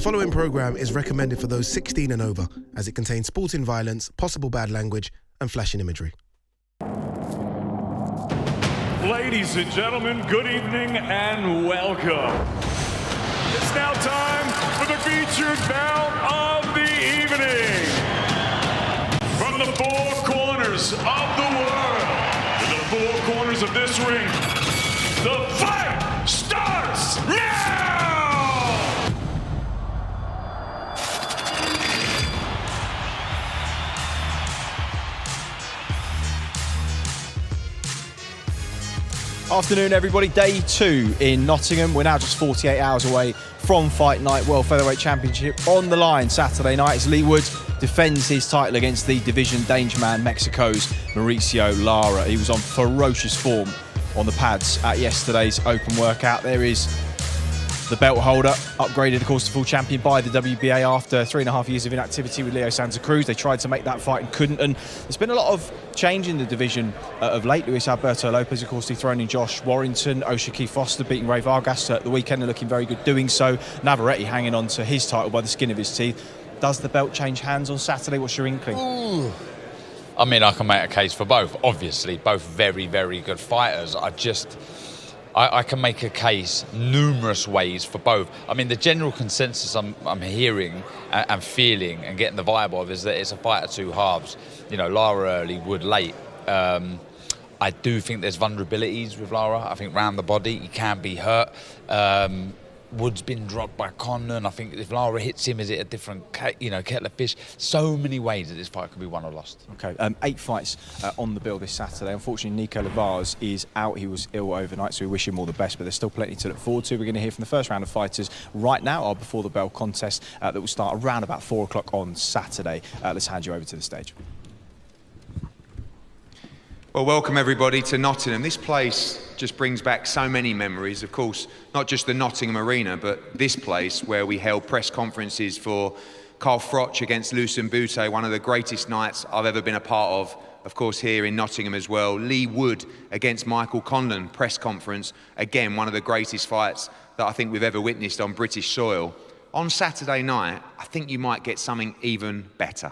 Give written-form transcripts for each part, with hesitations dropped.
following programme is recommended for those 16 and over, as it contains sporting violence, possible bad language and flashing imagery. Ladies and gentlemen, good evening and welcome. It's now time for the featured bout of the evening. From the four corners of the world, to the four corners of this ring, the fight starts now! Afternoon, everybody. Day 2 in Nottingham. We're now just 48 hours away from Fight Night. World Featherweight Championship on the line Saturday night as Leigh Wood defends his title against the division danger man, Mexico's Mauricio Lara. He was on ferocious form on the pads at yesterday's open workout. There is the belt holder, upgraded, of course, to full champion by the WBA after 3.5 years of inactivity with Leo Santa Cruz. They tried to make that fight and couldn't. And there's been a lot of change in the division of late. Luis Alberto Lopez, of course, dethroning Josh Warrington. Oshaki Foster beating Ray Vargas at the weekend and looking very good doing so. Navarrete hanging on to his title by the skin of his teeth. Does the belt change hands on Saturday? What's your inkling? Ooh. I mean, I can make a case for both. Obviously, both very, very good fighters. I can make a case numerous ways for both. I mean, the general consensus I'm hearing and feeling and getting the vibe of is that it's a fight of two halves. You know, Lara early, Wood late. I do think there's vulnerabilities with Lara. I think round the body, he can be hurt. Wood's been dropped by Conlan. I think if Lara hits him, is it a different, kettle of fish? So many ways that this fight could be won or lost. Okay, 8 fights on the bill this Saturday. Unfortunately, Nico Lavaz is out. He was ill overnight, so we wish him all the best, but there's still plenty to look forward to. We're going to hear from the first round of fighters right now, our Before the Bell contest that will start around about 4 o'clock on Saturday. Let's hand you over to the stage. Well, welcome everybody to Nottingham. This place just brings back so many memories. Of course, not just the Nottingham Arena, but this place where we held press conferences for Carl Froch against Lucien Boutte, one of the greatest nights I've ever been a part of. Of course, here in Nottingham as well. Leigh Wood against Michael Conlan, press conference. Again, one of the greatest fights that I think we've ever witnessed on British soil. On Saturday night, I think you might get something even better.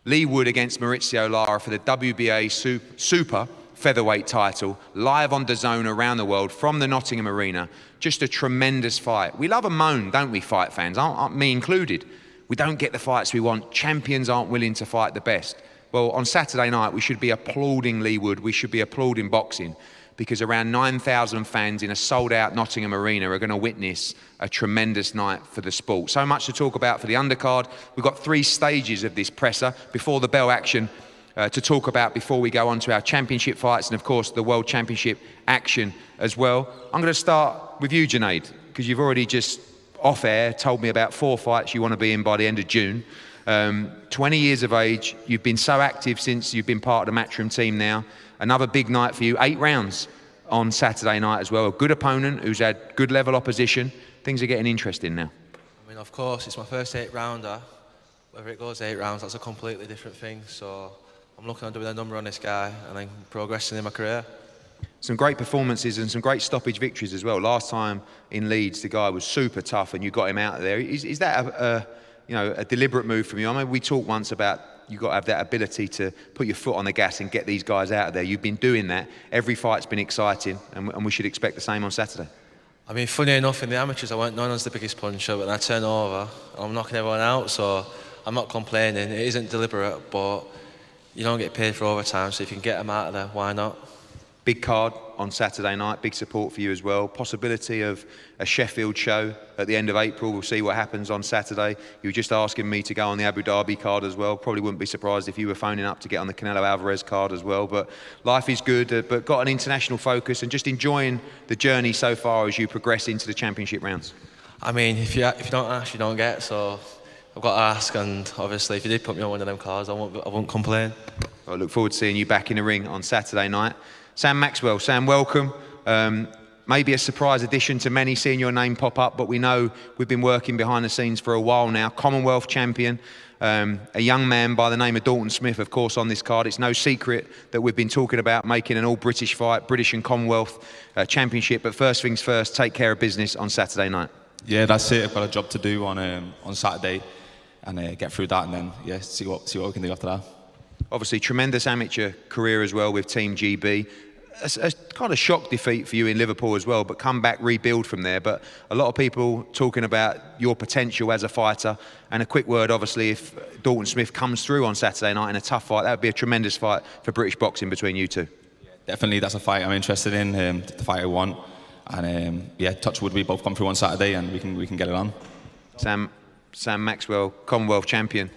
Leigh Wood against Mauricio Lara for the WBA Super Featherweight title, live on DAZN around the world from the Nottingham Arena. Just a tremendous fight. We love a moan, don't we, fight fans? Aren't me included. We don't get the fights we want. Champions aren't willing to fight the best. Well, on Saturday night, we should be applauding Leigh Wood. We should be applauding boxing, because around 9,000 fans in a sold-out Nottingham Arena are going to witness a tremendous night for the sport. So much to talk about for the undercard. We've got 3 stages of this presser before the bell action to talk about before we go on to our championship fights and, of course, the World Championship action as well. I'm going to start with you, Junaid, because you've already just off-air told me about 4 fights you want to be in by the end of June. 20 years of age, you've been so active since you've been part of the Matchroom team now. Another big night for you, 8 rounds on Saturday night as well. A good opponent who's had good level opposition. Things are getting interesting now. I mean, of course, it's my first 8-rounder. Whether it goes 8 rounds, that's a completely different thing. So I'm looking at doing a number on this guy and then progressing in my career. Some great performances and some great stoppage victories as well. Last time in Leeds, the guy was super tough and you got him out of there. Is that a deliberate move from you? I mean, we talked once about you've got to have that ability to put your foot on the gas and get these guys out of there. You've been doing that. Every fight's been exciting, and we should expect the same on Saturday. I mean, funny enough, in the amateurs, I weren't known as the biggest puncher, but then I turn over, I'm knocking everyone out, so I'm not complaining. It isn't deliberate, but you don't get paid for overtime, so if you can get them out of there, why not? Big card on Saturday night, big support for you as well. Possibility of a Sheffield show at the end of April. We'll see what happens on Saturday. You were just asking me to go on the Abu Dhabi card as well. Probably wouldn't be surprised if you were phoning up to get on the Canelo Alvarez card as well. But life is good, but got an international focus and just enjoying the journey so far as you progress into the championship rounds. I mean, if you don't ask, you don't get, so I've got to ask, and obviously if you did put me on one of them cards, I won't complain. I look forward to seeing you back in the ring on Saturday night. Sam Maxwell, Sam, welcome. Maybe a surprise addition to many seeing your name pop up, but we know we've been working behind the scenes for a while now. Commonwealth champion, a young man by the name of Dalton Smith, of course, on this card. It's no secret that we've been talking about making an all-British fight, British and Commonwealth championship. But first things first, take care of business on Saturday night. Yeah, that's it. I've got a job to do on Saturday, and get through that, and then see what we can do after that. Obviously, tremendous amateur career as well with Team GB. A kind of shock defeat for you in Liverpool as well, but come back, rebuild from there. But a lot of people talking about your potential as a fighter. And a quick word, obviously, if Dalton Smith comes through on Saturday night in a tough fight, that would be a tremendous fight for British boxing between you two. Yeah, definitely, that's a fight I'm interested in, the fight I want. And touch wood, we both come through on Saturday, and we can get it on. Sam Maxwell, Commonwealth champion.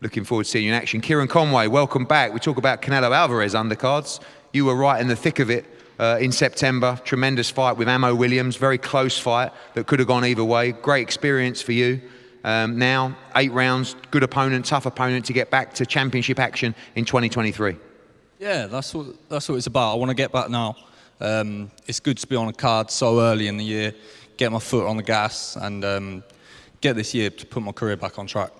Looking forward to seeing you in action. Kieran Conway, welcome back. We talk about Canelo Alvarez undercards. You were right in the thick of it in September. Tremendous fight with Ammo Williams. Very close fight that could have gone either way. Great experience for you. Now, 8 rounds, good opponent, tough opponent to get back to championship action in 2023. Yeah, that's what it's about. I want to get back now. It's good to be on a card so early in the year, get my foot on the gas, and get this year to put my career back on track.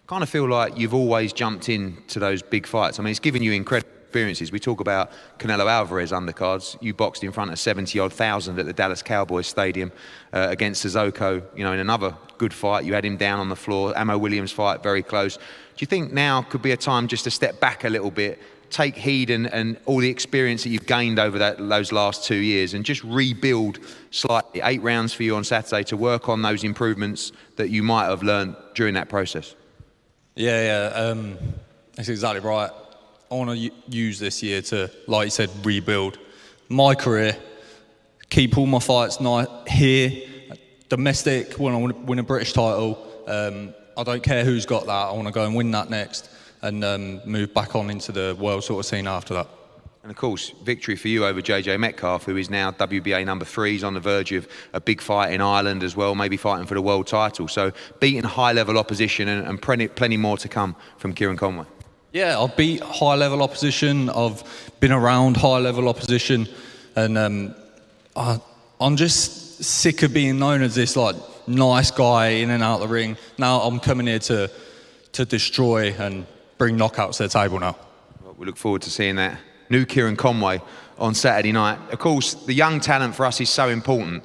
Kind of feel like you've always jumped into those big fights. I mean, it's given you incredible experiences. We talk about Canelo Alvarez undercards. You boxed in front of 70-odd thousand at the Dallas Cowboys Stadium against Sissoko. You know, in another good fight, you had him down on the floor. Ammo Williams fight, very close. Do you think now could be a time just to step back a little bit, take heed and all the experience that you've gained over those last 2 years and just rebuild slightly? 8 rounds for you on Saturday to work on those improvements that you might have learned during that process. Yeah, that's exactly right. I want to use this year to, like you said, rebuild my career, keep all my fights here, domestic, when I want to win a British title. I don't care who's got that. I want to go and win that next and move back on into the world sort of scene after that. And of course, victory for you over JJ Metcalf, who is now WBA number 3. He's on the verge of a big fight in Ireland as well, maybe fighting for the world title. So beating high-level opposition and plenty more to come from Kieran Conway. Yeah, I've beat high-level opposition. I've been around high-level opposition. And I'm just sick of being known as this like nice guy in and out of the ring. Now I'm coming here to destroy and bring knockouts to the table now. Well, we look forward to seeing that new Kieran Conway on Saturday night. Of course, the young talent for us is so important.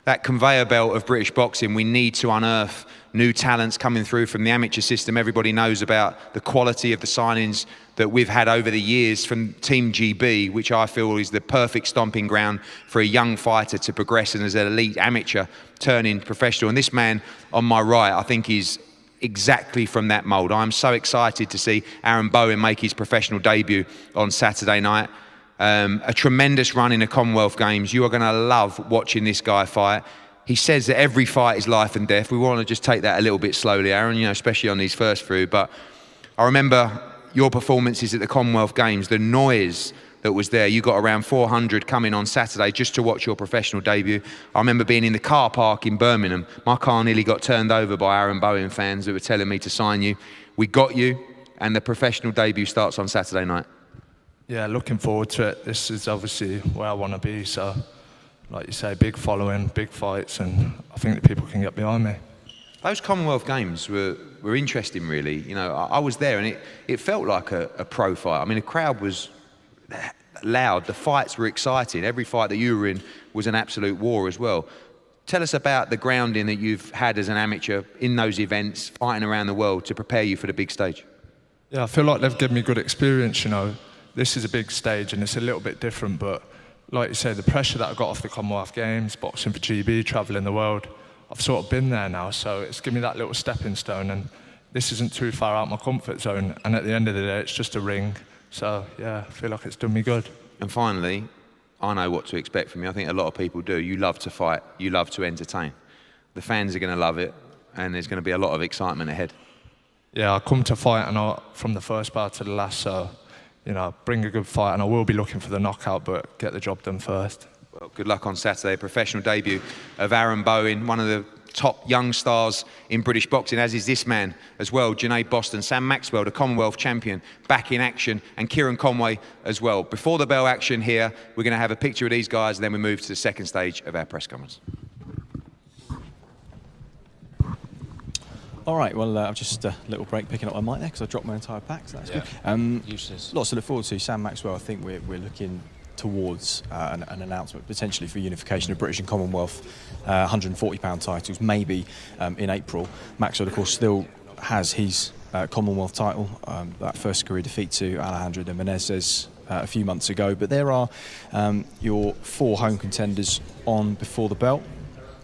That conveyor belt of British boxing, we need to unearth new talents coming through from the amateur system. Everybody knows about the quality of the signings that we've had over the years from Team GB, which I feel is the perfect stomping ground for a young fighter to progress and as an elite amateur turning professional. And this man on my right, I think is exactly from that mould. I'm so excited to see Aaron Bowen make his professional debut on Saturday night. A tremendous run in the Commonwealth Games. You are going to love watching this guy fight. He says that every fight is life and death. We want to just take that a little bit slowly, Aaron, you know, especially on these first few. But I remember your performances at the Commonwealth Games, the noise that was there. You got around 400 coming on Saturday just to watch your professional debut. I remember being in the car park in Birmingham. My car nearly got turned over by Aaron Bowen fans who were telling me to sign you. We got you, and the professional debut starts on Saturday night. Yeah, looking forward to it. This is obviously where I want to be. So, like you say, big following, big fights, and I think that people can get behind me. Those Commonwealth Games were interesting, really. You know, I was there, and it felt like a pro fight. I mean, the crowd was loud. The fights were exciting. Every fight that you were in was an absolute war as well. Tell us about the grounding that you've had as an amateur in those events, fighting around the world to prepare you for the big stage. Yeah, I feel like they've given me good experience, you know. This is a big stage and it's a little bit different, but like you say, the pressure that I got off the Commonwealth Games, boxing for GB, travelling the world, I've sort of been there now, so it's given me that little stepping stone, and this isn't too far out my comfort zone, and at the end of the day, it's just a ring. So, yeah, I feel like it's done me good. And finally, I know what to expect from you. I think a lot of people do. You love to fight. You love to entertain. The fans are going to love it, and there's going to be a lot of excitement ahead. Yeah, I come to fight and from the first bar to the last, so, you know, bring a good fight, and I will be looking for the knockout, but get the job done first. Well, good luck on Saturday. Professional debut of Aaron Bowen, one of the top young stars in British boxing, as is this man as well, Junaid Boston. Sam Maxwell, the Commonwealth champion, back in action, and Kieran Conway as well. Before the bell action here, we're going to have a picture of these guys, and then we move to the second stage of our press conference. All right, well, I've just a little break picking up my mic there because I dropped my entire pack, so that's good. Useless. Lots to look forward to. Sam Maxwell, I think we're looking towards an announcement potentially for unification of British and Commonwealth £140 titles, maybe in April. Maxwell, of course, still has his Commonwealth title, that first career defeat to Alejandro de Menezes a few months ago. But there are your 4 home contenders on before the belt.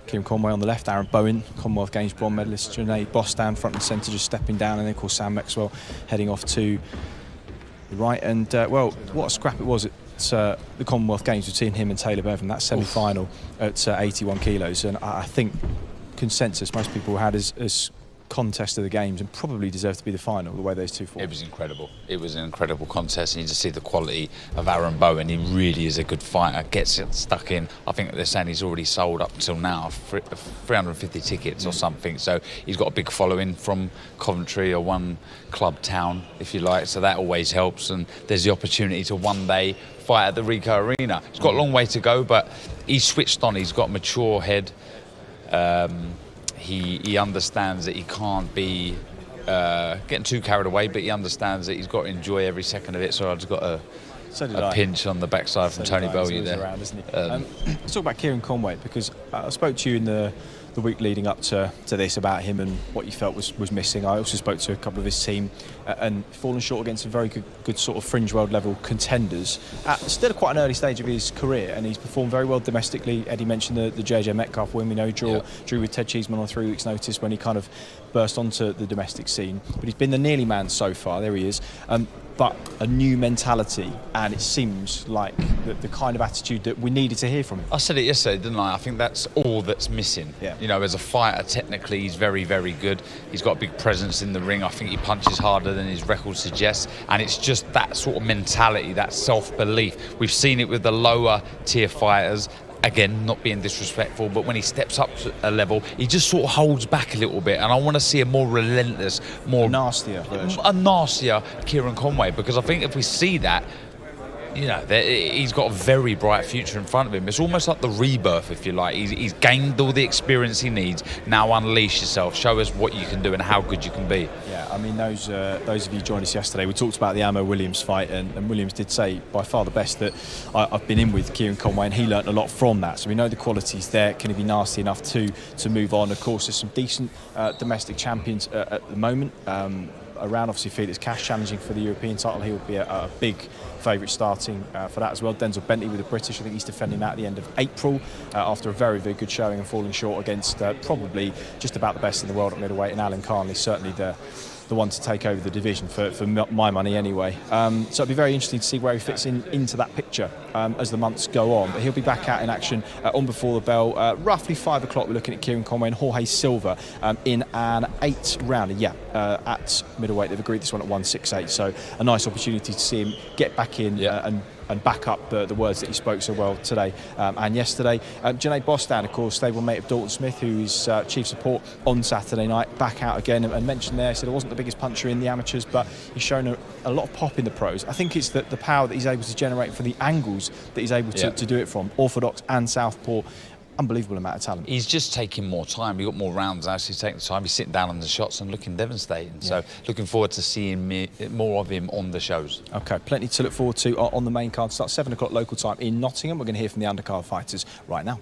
Kieran Conway on the left, Aaron Bowen, Commonwealth Games bronze medalist, Janae Bostan front and centre, just stepping down, and then of course Sam Maxwell heading off to the right. And well, what a scrap it was at the Commonwealth Games between him and Taylor Bevan, that semi-final at 81 kilos. And I think consensus, most people had as contest of the games, and probably deserved to be the final, the way those two fought. It was incredible. It was an incredible contest, and you just see the quality of Aaron Bowen. He really is a good fighter, gets it stuck in. I think they're saying he's already sold up until now 350 tickets or something, so he's got a big following from Coventry, or one club town, if you like, so that always helps. And there's the opportunity to one day fight at the Ricoh Arena. He's got a long way to go, but he's switched on. He's got a mature head. He understands that he can't be getting too carried away, but he understands that he's got to enjoy every second of it. So I just got a pinch on the backside from Tony Bellew there. Around, isn't he? Let's talk about Kieran Conway, because I spoke to you in the week leading up to this about him and what you felt was missing. I also spoke to a couple of his team and fallen short against some very good sort of fringe world level contenders at still quite an early stage of his career, and he's performed very well domestically. Eddie mentioned the JJ Metcalf win. We know drew with Ted Cheeseman on 3 weeks' notice when he kind of burst onto the domestic scene, but he's been the nearly man so far. There he is. But a new mentality, and it seems like the kind of attitude that we needed to hear from him. I said it yesterday, didn't I? I think that's all that's missing. Yeah. You know, as a fighter, technically, he's very, very good. He's got a big presence in the ring. I think he punches harder than his record suggests. And it's just that sort of mentality, that self-belief. We've seen it with the lower tier fighters. Again, not being disrespectful, but when he steps up to a level, he just sort of holds back a little bit. And I want to see a more relentless, more nastier version. A nastier Kieran Conway, because I think if we see that, you know, he's got a very bright future in front of him. It's almost like the rebirth, if you like. He's gained all the experience he needs. Now unleash yourself. Show us what you can do and how good you can be. Yeah, I mean, those of you who joined us yesterday, we talked about the Amo Williams fight, and Williams did say by far the best that I've been in with Kieran Conway, and he learnt a lot from that. So we know the quality's there. Can he be nasty enough to move on? Of course, there's some decent domestic champions at the moment. Around, obviously, Felix Cash challenging for the European title. He will be a big favourite starting for that as well. Denzel Bentley with the British, I think he's defending that at the end of April after a very, very good showing and falling short against probably just about the best in the world at middleweight, and Alan Carnley certainly the one to take over the division for my money anyway. So it'll be very interesting to see where he fits into that picture as the months go on. But he'll be back out in action on before the bell. Roughly 5 o'clock, we're looking at Kieran Conway and Jorge Silva in an 8-rounder. At middleweight. They've agreed this one at 168. So a nice opportunity to see him get back in and back up the words that he spoke so well today and yesterday. Janae Bostan, of course, stable mate of Dalton Smith, who is chief support on Saturday night, back out again, and mentioned there, said it wasn't the biggest puncher in the amateurs, but he's shown a lot of pop in the pros. I think it's the power that he's able to generate for the angles that he's able to do it from, orthodox and southpaw. Unbelievable amount of talent. He's just taking more time. He's got more rounds now, so he's taking the time. He's sitting down on the shots and looking devastating. Yeah. So looking forward to seeing more of him on the shows. OK, plenty to look forward to on the main card. Starts 7 o'clock local time in Nottingham. We're going to hear from the undercard fighters right now.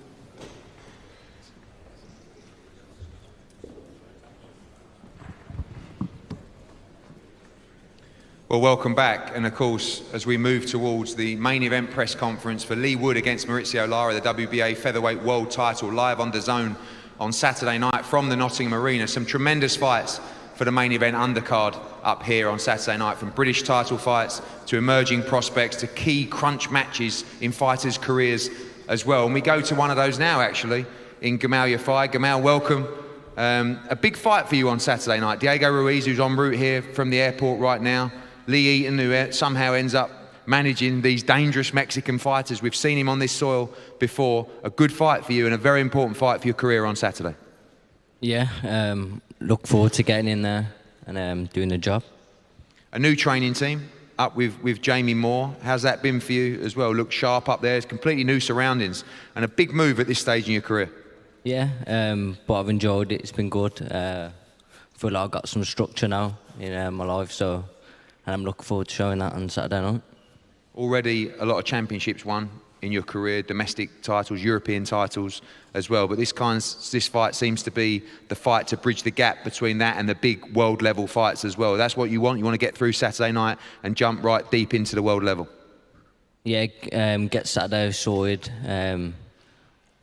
Well, welcome back. And of course, as we move towards the main event press conference for Leigh Wood against Mauricio Lara, the WBA featherweight world title, live on DAZN on Saturday night from the Nottingham Arena. Some tremendous fights for the main event undercard up here on Saturday night, from British title fights to emerging prospects to key crunch matches in fighters' careers as well. And we go to one of those now, actually, in Gamal Yafai. Gamal, welcome. A big fight for you on Saturday night. Diego Ruiz, who's en route here from the airport right now. Lee Eaton, who somehow ends up managing these dangerous Mexican fighters. We've seen him on this soil before. A good fight for you and a very important fight for your career on Saturday. Yeah, look forward to getting in there and doing the job. A new training team up with Jamie Moore. How's that been for you as well? Look sharp up there. It's completely new surroundings and a big move at this stage in your career. Yeah, but I've enjoyed it. It's been good. Feel like I've got some structure now in my life, so. And I'm looking forward to showing that on Saturday night. Already a lot of championships won in your career, domestic titles, European titles as well. But this fight seems to be the fight to bridge the gap between that and the big world level fights as well. That's what you want. You want to get through Saturday night and jump right deep into the world level. Yeah, get Saturday sorted.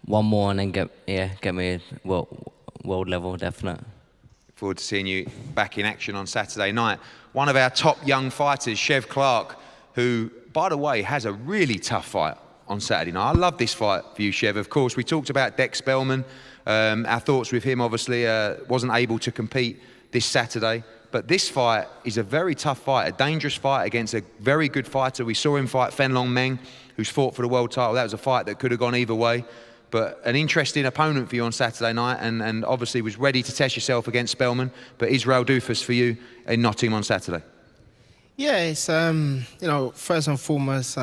One more and then get me world level, definite. Look forward to seeing you back in action on Saturday night. One of our top young fighters, Chev Clark, who, by the way, has a really tough fight on Saturday night. I love this fight for you, Chev. Of course, we talked about Dex Spellman. Our thoughts with him, obviously, wasn't able to compete this Saturday. But this fight is a very tough fight, a dangerous fight against a very good fighter. We saw him fight Fenlong Meng, who's fought for the world title. That was a fight that could have gone either way. But an interesting opponent for you on Saturday night, and obviously was ready to test yourself against Spellman. But Israel Dufus for you in Nottingham on Saturday. Yeah, it's, you know, first and foremost,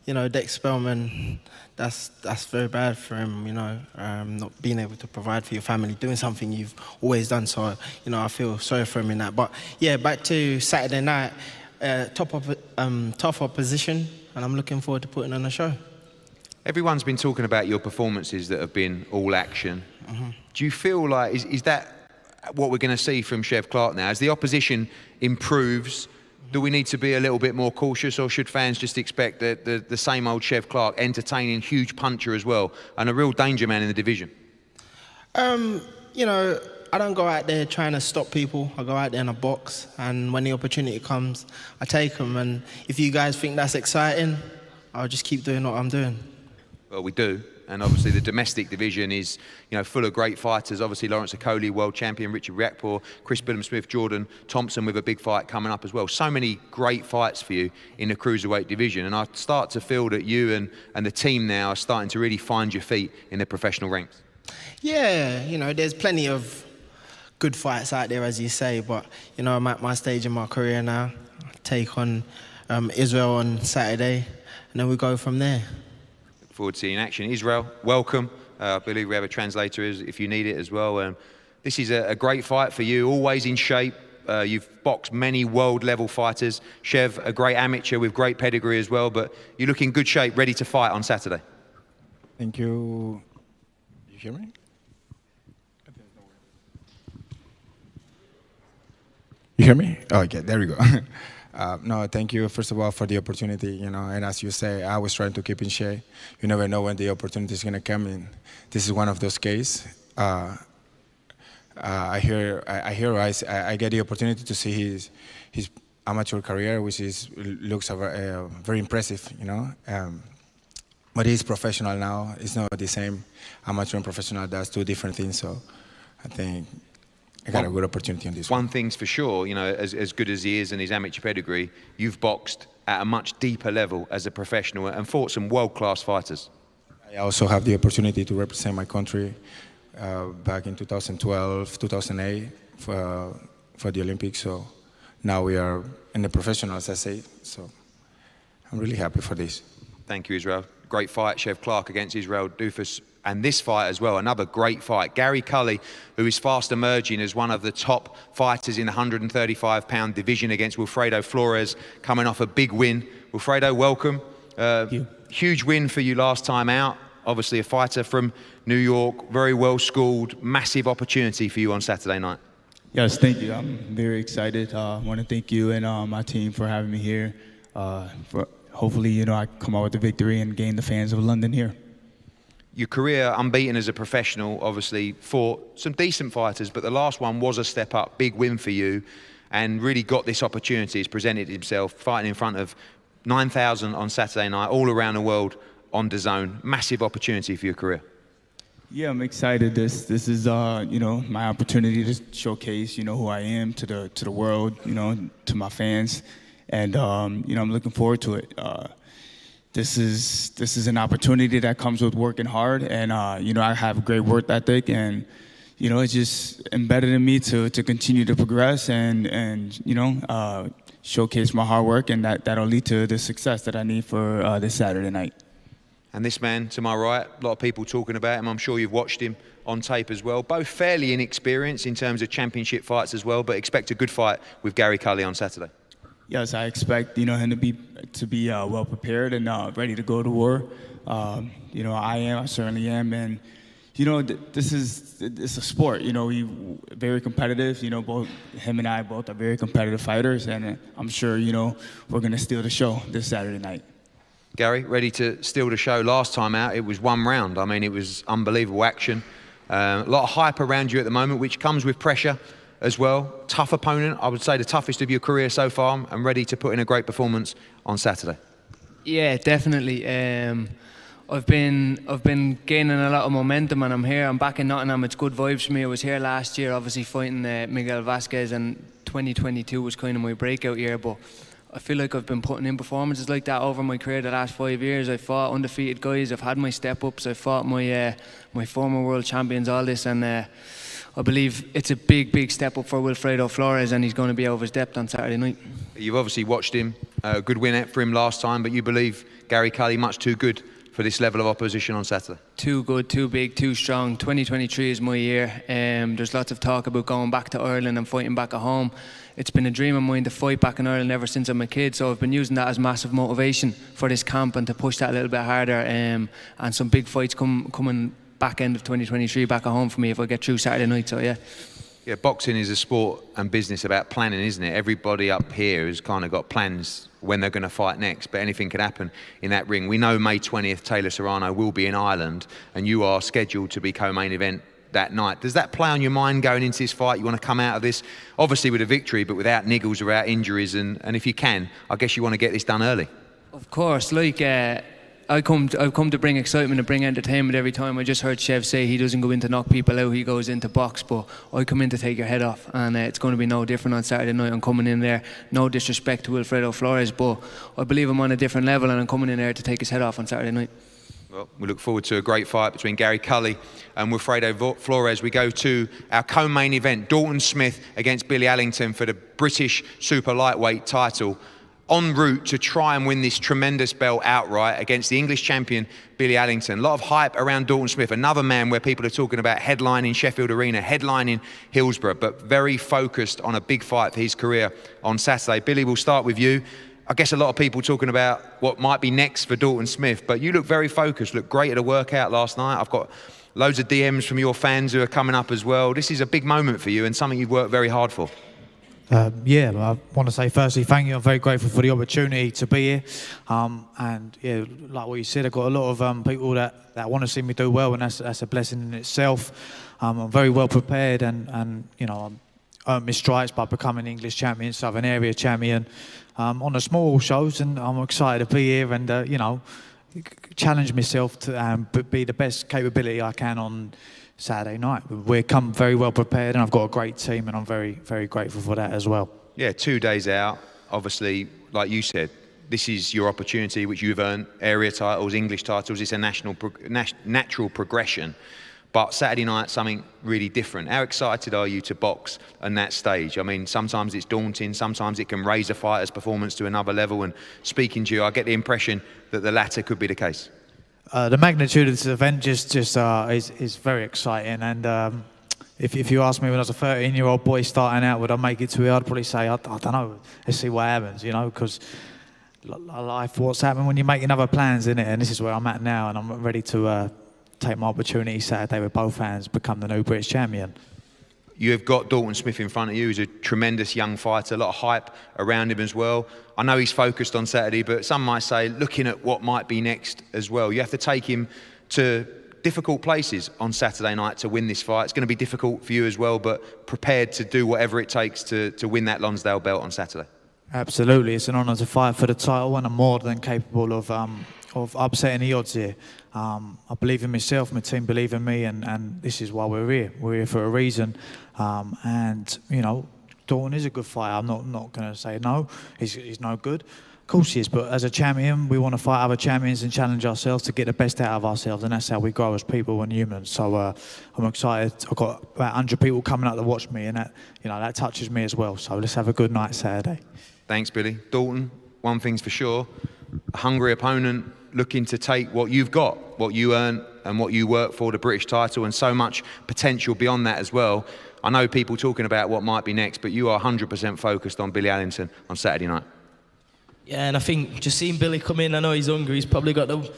you know, Dex Spellman, that's very bad for him, you know, not being able to provide for your family, doing something you've always done. So, you know, I feel sorry for him in that. But yeah, back to Saturday night, tough opposition, and I'm looking forward to putting on a show. Everyone's been talking about your performances that have been all action. Do you feel like, is that what we're going to see from Chev Clark now? As the opposition improves, do we need to be a little bit more cautious, or should fans just expect that the same old Chev Clark, entertaining, huge puncher as well, and a real danger man in the division? You know, I don't go out there trying to stop people. I go out there in a box, and when the opportunity comes, I take them. And if you guys think that's exciting, I'll just keep doing what I'm doing. Well, we do. And obviously the domestic division is, you know, full of great fighters. Obviously Lawrence Okoli, world champion, Richard Riakporhe, Chris Billam-Smith, Jordan Thompson with a big fight coming up as well. So many great fights for you in the cruiserweight division. And I start to feel that you and the team now are starting to really find your feet in the professional ranks. Yeah, you know, there's plenty of good fights out there, as you say. But, you know, I'm at my stage in my career now. I take on Israel on Saturday, and then we go from there. Forward to seeing action. Israel, welcome. I believe we have a translator if you need it as well. This is a great fight for you, always in shape. You've boxed many world-level fighters. Chev, a great amateur with great pedigree as well, but you look in good shape, ready to fight on Saturday. Thank you. You hear me? You hear me? Oh, okay, there we go. No, thank you, first of all, for the opportunity, you know, and as you say, I was trying to keep in shape. You never know when the opportunity is going to come in. This is one of those cases. I get the opportunity to see his amateur career, which looks very impressive, you know. But he's professional now. It's not the same. Amateur and professional, that's two different things, so I think I got a good opportunity on this one. One thing's for sure, you know, as good as he is and his amateur pedigree, you've boxed at a much deeper level as a professional and fought some world-class fighters. I also have the opportunity to represent my country back in 2012, 2008 for the Olympics. So now we are in the professional, as I say. So I'm really happy for this. Thank you, Israel. Great fight, Chev Clark against Israel Dufus. And this fight as well, another great fight. Gary Cully, who is fast emerging as one of the top fighters in the 135-pound division against Wilfredo Flores, coming off a big win. Wilfredo, welcome. Thank you. Huge win for you last time out. Obviously a fighter from New York, very well schooled, massive opportunity for you on Saturday night. Yes, thank you. I'm very excited. I want to thank you and my team for having me here. Hopefully, you know, I come out with the victory and gain the fans of London here. Your career unbeaten as a professional, obviously fought some decent fighters, but the last one was a step up, big win for you, and really got this opportunity. He's presented himself fighting in front of 9,000 on Saturday night, all around the world on DAZN. Massive opportunity for your career. Yeah, I'm excited. This is you know, my opportunity to showcase, you know, who I am to the world, you know, to my fans, and you know, I'm looking forward to it. This is an opportunity that comes with working hard, and you know, I have a great work ethic, and you know, it's just embedded in me to continue to progress and you know, showcase my hard work, and that'll lead to the success that I need for this Saturday night. And this man to my right, a lot of people talking about him. I'm sure you've watched him on tape as well. Both fairly inexperienced in terms of championship fights as well, but expect a good fight with Gary Cully on Saturday. yes, I expect him to be well prepared and ready to go to war. I certainly am, and it's a sport. We very competitive. Both him and I both are very competitive fighters, and I'm sure we're gonna steal the show this Saturday night. Gary, ready to steal the show. Last time out, it was 1 round. I mean, it was unbelievable action. A lot of hype around you at the moment, which comes with pressure as well. Tough opponent, I would say the toughest of your career so far, and ready to put in a great performance on Saturday. Yeah, definitely. I've been gaining a lot of momentum, and I'm here. I'm back in Nottingham. It's good vibes for me. I was here last year, obviously fighting Miguel Vasquez, and 2022 was kind of my breakout year. But I feel like I've been putting in performances like that over my career the last 5 years. I fought undefeated guys. I've had my step ups. I fought my former world champions. All this, and I believe it's a big step up for Wilfredo Flores, and he's going to be out of his depth on Saturday night. You've obviously watched him. A good win for him last time, but you believe Gary Cully much too good for this level of opposition on Saturday? Too good, too big, too strong. 2023 is my year. There's lots of talk about going back to Ireland and fighting back at home. It's been a dream of mine to fight back in Ireland ever since I'm a kid, so I've been using that as massive motivation for this camp and to push that a little bit harder. And some big fights coming back end of 2023 back at home for me if I get through Saturday night, so yeah. Yeah, boxing is a sport and business about planning, isn't it? Everybody up here has kind of got plans when they're going to fight next, but anything can happen in that ring. We know May 20th, Taylor Serrano will be in Ireland, and you are scheduled to be co-main event that night. Does that play on your mind going into this fight? You want to come out of this, obviously with a victory, but without niggles, without injuries, and if you can, I guess you want to get this done early. Of course, I've come to bring excitement and bring entertainment every time. I just heard Chev say he doesn't go in to knock people out, he goes in to box, but I come in to take your head off, and it's going to be no different on Saturday night. I'm coming in there, no disrespect to Wilfredo Flores, but I believe I'm on a different level, and I'm coming in there to take his head off on Saturday night. Well, we look forward to a great fight between Gary Cully and Wilfredo Flores. We go to our co-main event, Dalton Smith against Billy Allington for the British super lightweight title, en route to try and win this tremendous belt outright against the English champion, Billy Allington. A lot of hype around Dalton Smith, another man where people are talking about headlining Sheffield Arena, headlining Hillsborough, but very focused on a big fight for his career on Saturday. Billy, we'll start with you. I guess a lot of people talking about what might be next for Dalton Smith, but you look very focused, look great at a workout last night. I've got loads of DMs from your fans who are coming up as well. This is a big moment for you and something you've worked very hard for. I want to say firstly thank you. I'm very grateful for the opportunity to be here, and yeah, like what you said, I've got a lot of people that want to see me do well, and that's a blessing in itself. I'm very well prepared, and I'm earned my stripes by becoming English champion, Southern Area champion on the small shows, and I'm excited to be here and challenge myself to be the best capability I can on Saturday night. We've come very well prepared, and I've got a great team, and I'm very, very grateful for that as well. Yeah, 2 days out, obviously, like you said, this is your opportunity, which you've earned, area titles, English titles. It's a natural progression. But Saturday night, something really different. How excited are you to box on that stage? I mean, sometimes it's daunting, sometimes it can raise a fighter's performance to another level, and speaking to you, I get the impression that the latter could be the case. The magnitude of this event is very exciting, and if you ask me when I was a 13-year-old boy starting out, would I make it to it, I'd probably say, I don't know, let's see what happens, because life, what's happening when you're making other plans, innit? And this is where I'm at now, and I'm ready to take my opportunity Saturday with both hands, become the new British champion. You have got Dalton Smith in front of you. He's a tremendous young fighter, a lot of hype around him as well. I know he's focused on Saturday, but some might say looking at what might be next as well. You have to take him to difficult places on Saturday night to win this fight. It's going to be difficult for you as well, but prepared to do whatever it takes to win that Lonsdale belt on Saturday. Absolutely, it's an honour to fight for the title, and I'm more than capable of upsetting the odds here. I believe in myself, my team believe in me, and this is why we're here. We're here for a reason, and Dalton is a good fighter. I'm not going to say no, he's no good. Of course he is, but as a champion, we want to fight other champions and challenge ourselves to get the best out of ourselves, and that's how we grow as people and humans. So I'm excited. I've got about 100 people coming up to watch me, and that touches me as well. So let's have a good night Saturday. Thanks, Billy. Dalton, one thing's for sure, a hungry opponent looking to take what you've got, what you earn and what you work for, the British title, and so much potential beyond that as well. I know people talking about what might be next, but you are 100% focused on Billy Allington on Saturday night. Yeah, and I think just seeing Billy come in, I know he's hungry. He's probably got the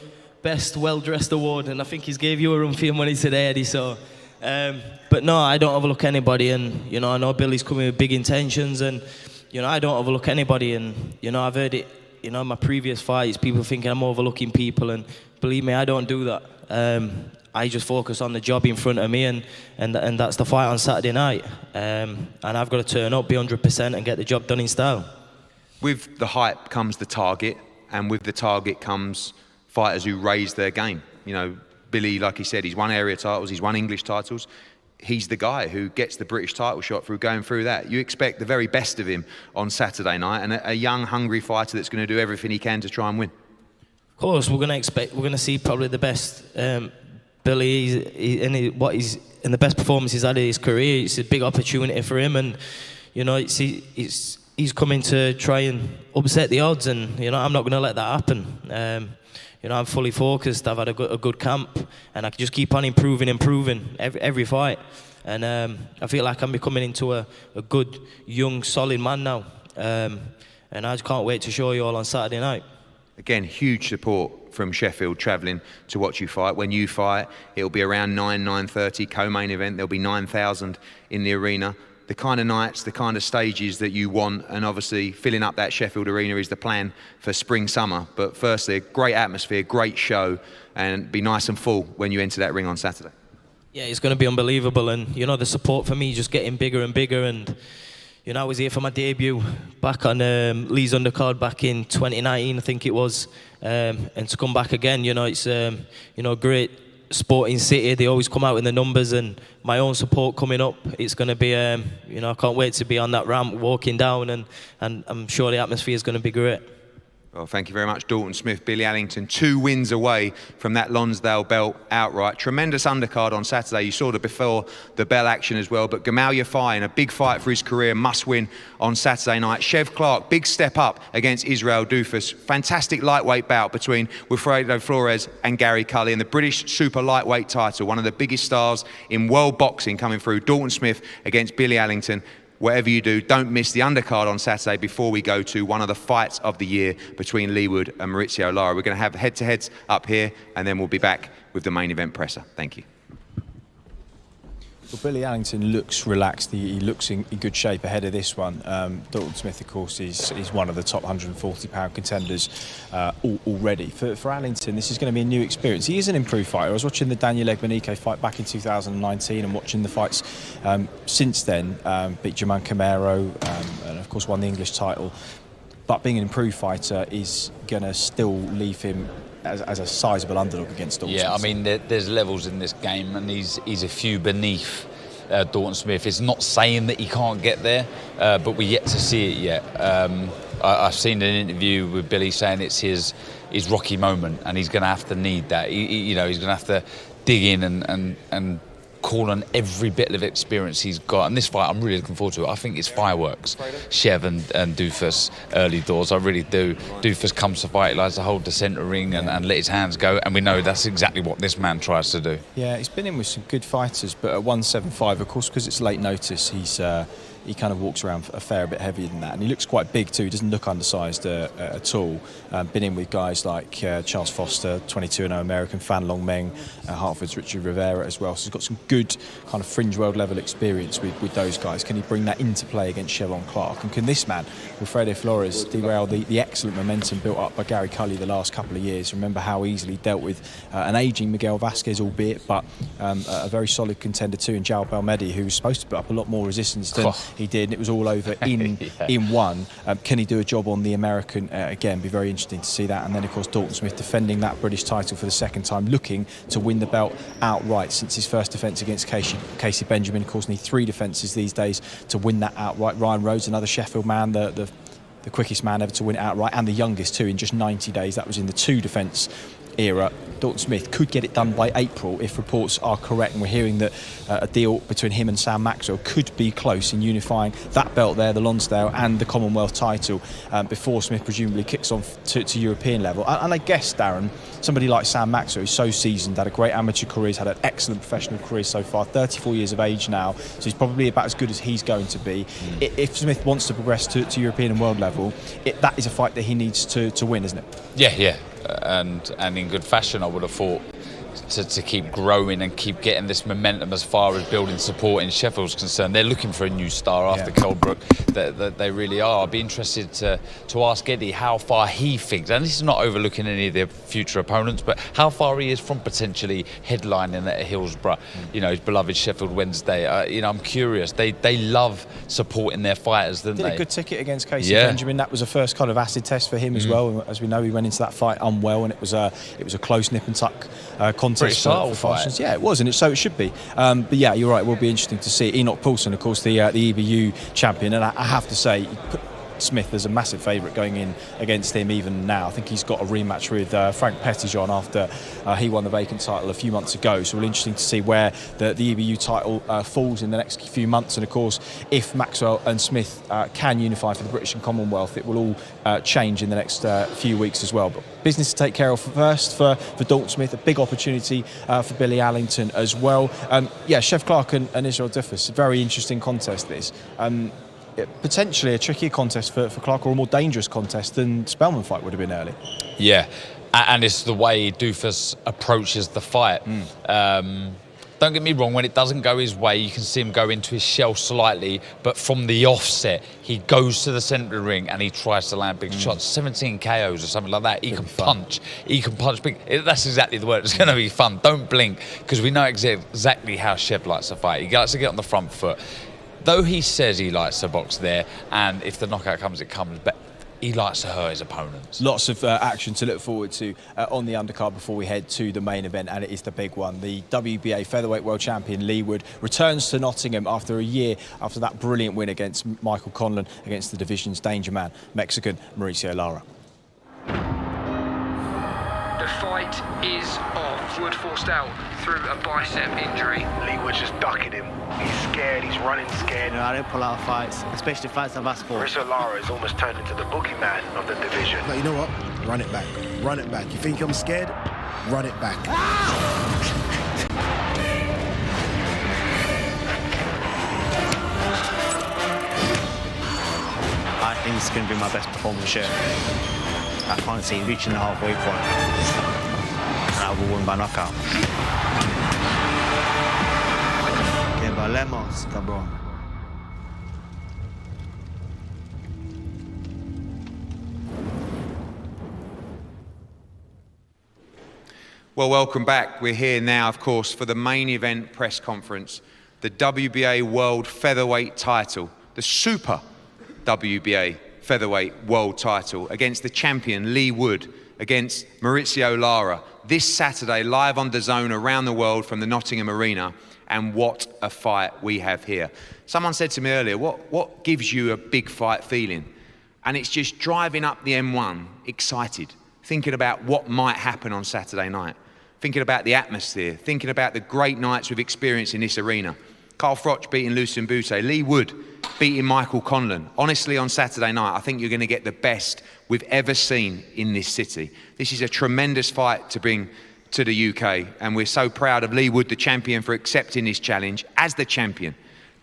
best well-dressed award, and I think he's gave you a run for your money today, Eddie. So, but no, I don't overlook anybody, and you know, I know Billy's coming with big intentions, and you know, I don't overlook anybody, and you know, I've heard it, you know, in my previous fights, people thinking I'm overlooking people, and believe me, I don't do that. I just focus on the job in front of me, and that's the fight on Saturday night, and I've got to turn up, be 100%, and get the job done in style. With the hype comes the target, and with the target comes fighters who raise their game. You know, Billy, like he said, he's won area titles, he's won English titles. He's the guy who gets the British title shot through going through that. You expect the very best of him on Saturday night, and a young, hungry fighter that's going to do everything he can to try and win. Of course, we're going to see probably the best Billy in the best performance he's had in his career. It's a big opportunity for him, and you know, he's coming to try and upset the odds, and you know, I'm not going to let that happen. You know, I'm fully focused. I've had a good camp, and I can just keep on improving every fight. And I feel like I'm becoming into a good, young, solid man now. And I just can't wait to show you all on Saturday night. Again, huge support from Sheffield travelling to watch you fight. When you fight, it'll be around 9:30, co-main event. There'll be 9,000 in the arena. The kind of nights, the kind of stages that you want, and obviously filling up that Sheffield arena is the plan for spring, summer. But firstly, a great atmosphere, great show, and be nice and full when you enter that ring on Saturday. Yeah, it's going to be unbelievable, and you know, the support for me just getting bigger and bigger, and you know, I was here for my debut back on Leigh's undercard back in 2019, I think it was, and to come back again, you know, it's you know, great sporting city. They always come out in the numbers, and my own support coming up, it's going to be you know, I can't wait to be on that ramp walking down, and I'm sure the atmosphere is going to be great. Well, thank you very much, Dalton Smith, Billy Allington. 2 wins away from that Lonsdale belt outright. Tremendous undercard on Saturday. You saw the before the bell action as well. But Gamal Yafai, in a big fight for his career, must win on Saturday night. Chev Clark, big step up against Israel Dufus. Fantastic lightweight bout between Wilfredo Flores and Gary Cully, and the British super lightweight title. One of the biggest stars in world boxing coming through. Dalton Smith against Billy Allington. Whatever you do, don't miss the undercard on Saturday before we go to one of the fights of the year between Leigh Wood and Mauricio Lara. We're going to have head-to-heads up here, and then we'll be back with the main event presser. Thank you. Well, Billy Allington looks relaxed. He looks in good shape ahead of this one. Dalton Smith, of course, is one of the top 140-pound contenders already. For Allington, this is going to be a new experience. He is an improved fighter. I was watching the Daniel Egbenike fight back in 2019 and watching the fights since then. Beat German Camaro and, of course, won the English title. But being an improved fighter is going to still leave him as a sizable underdog against Dalton Smith. Yeah, I mean, there's levels in this game, and he's a few beneath Dalton Smith. It's not saying that he can't get there, but we're yet to see it yet. I've seen an interview with Billy saying it's his rocky moment, and he's going to have to need that. You know, he's going to have to dig in and call on every bit of experience he's got. And this fight, I'm really looking forward to it. I think it's fireworks. Chev and Dufus early doors, I really do. Dufus comes to fight, he likes to hold the centre ring and let his hands go, and we know that's exactly what this man tries to do. Yeah, he's been in with some good fighters, but at 175, of course, because it's late notice, he kind of walks around a fair bit heavier than that, and he looks quite big too. He doesn't look undersized at all. Been in with guys like Charles Foster, 22-0 American, Fan Long Meng, Hartford's Richard Rivera as well. So he's got some good kind of fringe world level experience with those guys. Can he bring that into play against Chevron Clark? And can this man, Wilfredo Flores, derail the excellent momentum built up by Gary Cully the last couple of years? Remember how easily he dealt with an ageing Miguel Vasquez, albeit, but a very solid contender too, in João Belmedi, who was supposed to put up a lot more resistance than he did, and it was all over in one. Can he do a job on the American? Again, be very interesting to see that. And then, of course, Dalton Smith defending that British title for the second time, looking to win the belt outright since his first defence against Casey Benjamin. Of course, need 3 defences these days to win that outright. Ryan Rhodes, another Sheffield man, the quickest man ever to win it outright, and the youngest too in just 90 days. That was in the 2 defence era. Dalton Smith could get it done by April if reports are correct, and we're hearing that a deal between him and Sam Maxwell could be close in unifying that belt there, the Lonsdale and the Commonwealth title, before Smith presumably kicks on to European level. And I guess, Darren, somebody like Sam Maxwell, who's so seasoned, had a great amateur career, he's had an excellent professional career so far, 34 years of age now, so he's probably about as good as he's going to be. If Smith wants to progress to European and world level, that is a fight that he needs to win, isn't it? Yeah. And in good fashion, I would have thought, to keep growing and keep getting this momentum as far as building support in Sheffield's concerned. They're looking for a new star after Kelbrook. They really are. I'd be interested to ask Eddie how far he thinks, and this is not overlooking any of their future opponents, but how far he is from potentially headlining at Hillsborough, his beloved Sheffield Wednesday. I'm curious. They love supporting their fighters, don't they? Did a good ticket against Casey Benjamin. That was a first kind of acid test for him as well. As we know, he went into that fight unwell, and it was a close nip and tuck contest. Pretty subtle fight. Yeah, it was, and so it should be. But yeah, you're right. It will be interesting to see. Enoch Poulsen, of course, the EBU champion, and I have to say, Smith is a massive favourite going in against him even now. I think he's got a rematch with Frank Petitjean after he won the vacant title a few months ago. So it'll be interesting to see where the EBU title falls in the next few months. And of course, if Maxwell and Smith can unify for the British and Commonwealth, it will all change in the next few weeks as well. But business to take care of first for Dalton Smith, a big opportunity for Billy Allington as well. Chef Clark and Israel Duffus, a very interesting contest this. Potentially a trickier contest for Clark, or a more dangerous contest than Spellman fight would have been early. Yeah, and it's the way Duffus approaches the fight. Don't get me wrong, when it doesn't go his way, you can see him go into his shell slightly, but from the offset, he goes to the centre of the ring and he tries to land big shots, 17 KOs or something like that. He can punch big. That's exactly the word. It's going to be fun. Don't blink, because we know exactly how Chev likes to fight. He likes to get on the front foot. Though he says he likes to box there, and if the knockout comes, it comes, but he likes to hurt his opponents. Lots of action to look forward to on the undercard before we head to the main event, and it is the big one. The WBA featherweight world champion Leigh Wood returns to Nottingham after a year after that brilliant win against Michael Conlan, against the division's danger man, Mexican Mauricio Lara. The fight is off. Wood forced out through a bicep injury. Leigh Wood's just ducking him. He's scared, he's running scared. I don't pull out of fights, especially fights I've asked for. Mauricio Lara has almost turned into the boogeyman of the division. But you know what? Run it back. Run it back. You think I'm scared? Run it back. I think it's going to be my best performance yet. I can't see reaching the halfway point. And I will win by knockout. Que valemos, cabrón. Well, welcome back. We're here now, of course, for the main event press conference, the WBA World Featherweight title, the Super WBA Featherweight World title, against the champion Leigh Wood, against Mauricio Lara, this Saturday, live on DAZN around the world from the Nottingham Arena. And what a fight we have here. Someone said to me earlier, what gives you a big fight feeling? And it's just driving up the M1, excited, thinking about what might happen on Saturday night, thinking about the atmosphere, thinking about the great nights we've experienced in this arena. Carl Froch beating Lucien Boutte, Leigh Wood beating Michael Conlan. Honestly, on Saturday night, I think you're going to get the best we've ever seen in this city. This is a tremendous fight to bring to the UK, and we're so proud of Leigh Wood, the champion, for accepting this challenge as the champion.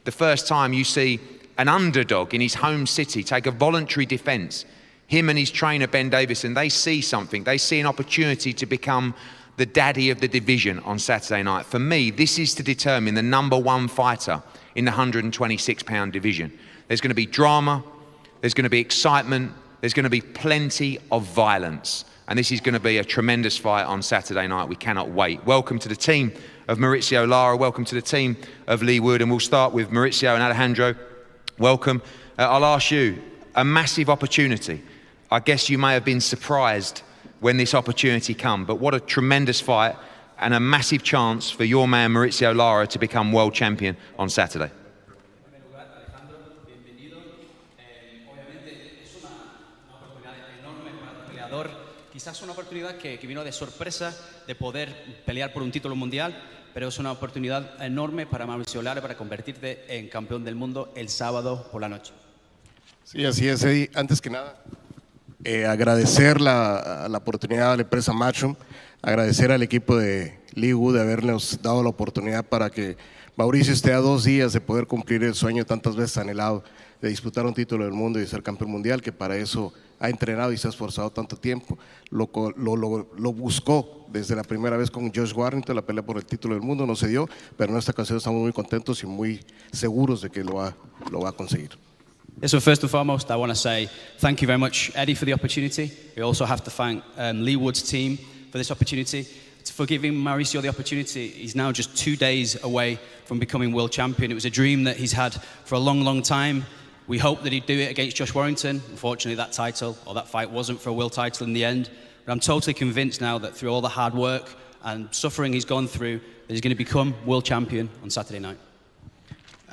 The first time you see an underdog in his home city take a voluntary defence. Him and his trainer, Ben Davison, they see something. They see an opportunity to become the daddy of the division on Saturday night. For me, this is to determine the #1 fighter in the 126-pound division. There's going to be drama, there's going to be excitement, there's going to be plenty of violence. And this is going to be a tremendous fight on Saturday night. We cannot wait. Welcome to the team of Mauricio Lara. Welcome to the team of Leigh Wood. And we'll start with Mauricio and Alejandro. Welcome. I'll ask you, a massive opportunity. I guess you may have been surprised when this opportunity came, but what a tremendous fight and a massive chance for your man Mauricio Lara to become world champion on Saturday. Quizás una oportunidad que vino de sorpresa de poder pelear por un título mundial, pero es una oportunidad enorme para Mauricio Lara para convertirte en campeón del mundo el sábado por la noche. Sí, así es, Eddie. Antes que nada, agradecer la oportunidad a la empresa Matchroom, agradecer al equipo de Leigh Wood de habernos dado la oportunidad para que Mauricio esté a 2 días de poder cumplir el sueño tantas veces anhelado de disputar un título del mundo y de ser campeón mundial, que para eso ha entrenado y se ha esforzado tanto tiempo. Lo buscó desde la primera vez con Josh Warrington, la pelea por el título del mundo, no se dio, pero en esta ocasión estamos muy contentos y muy seguros de que lo va a conseguir. So first and foremost, I want to say thank you very much, Eddie, for the opportunity. We also have to thank Leigh Wood's team for this opportunity, for giving Mauricio the opportunity. He's now just 2 days away from becoming world champion. It was a dream that he's had for a long, long time. We hoped that he'd do it against Josh Warrington. Unfortunately, that title, or that fight, wasn't for a world title in the end. But I'm totally convinced now that through all the hard work and suffering he's gone through, that he's going to become world champion on Saturday night.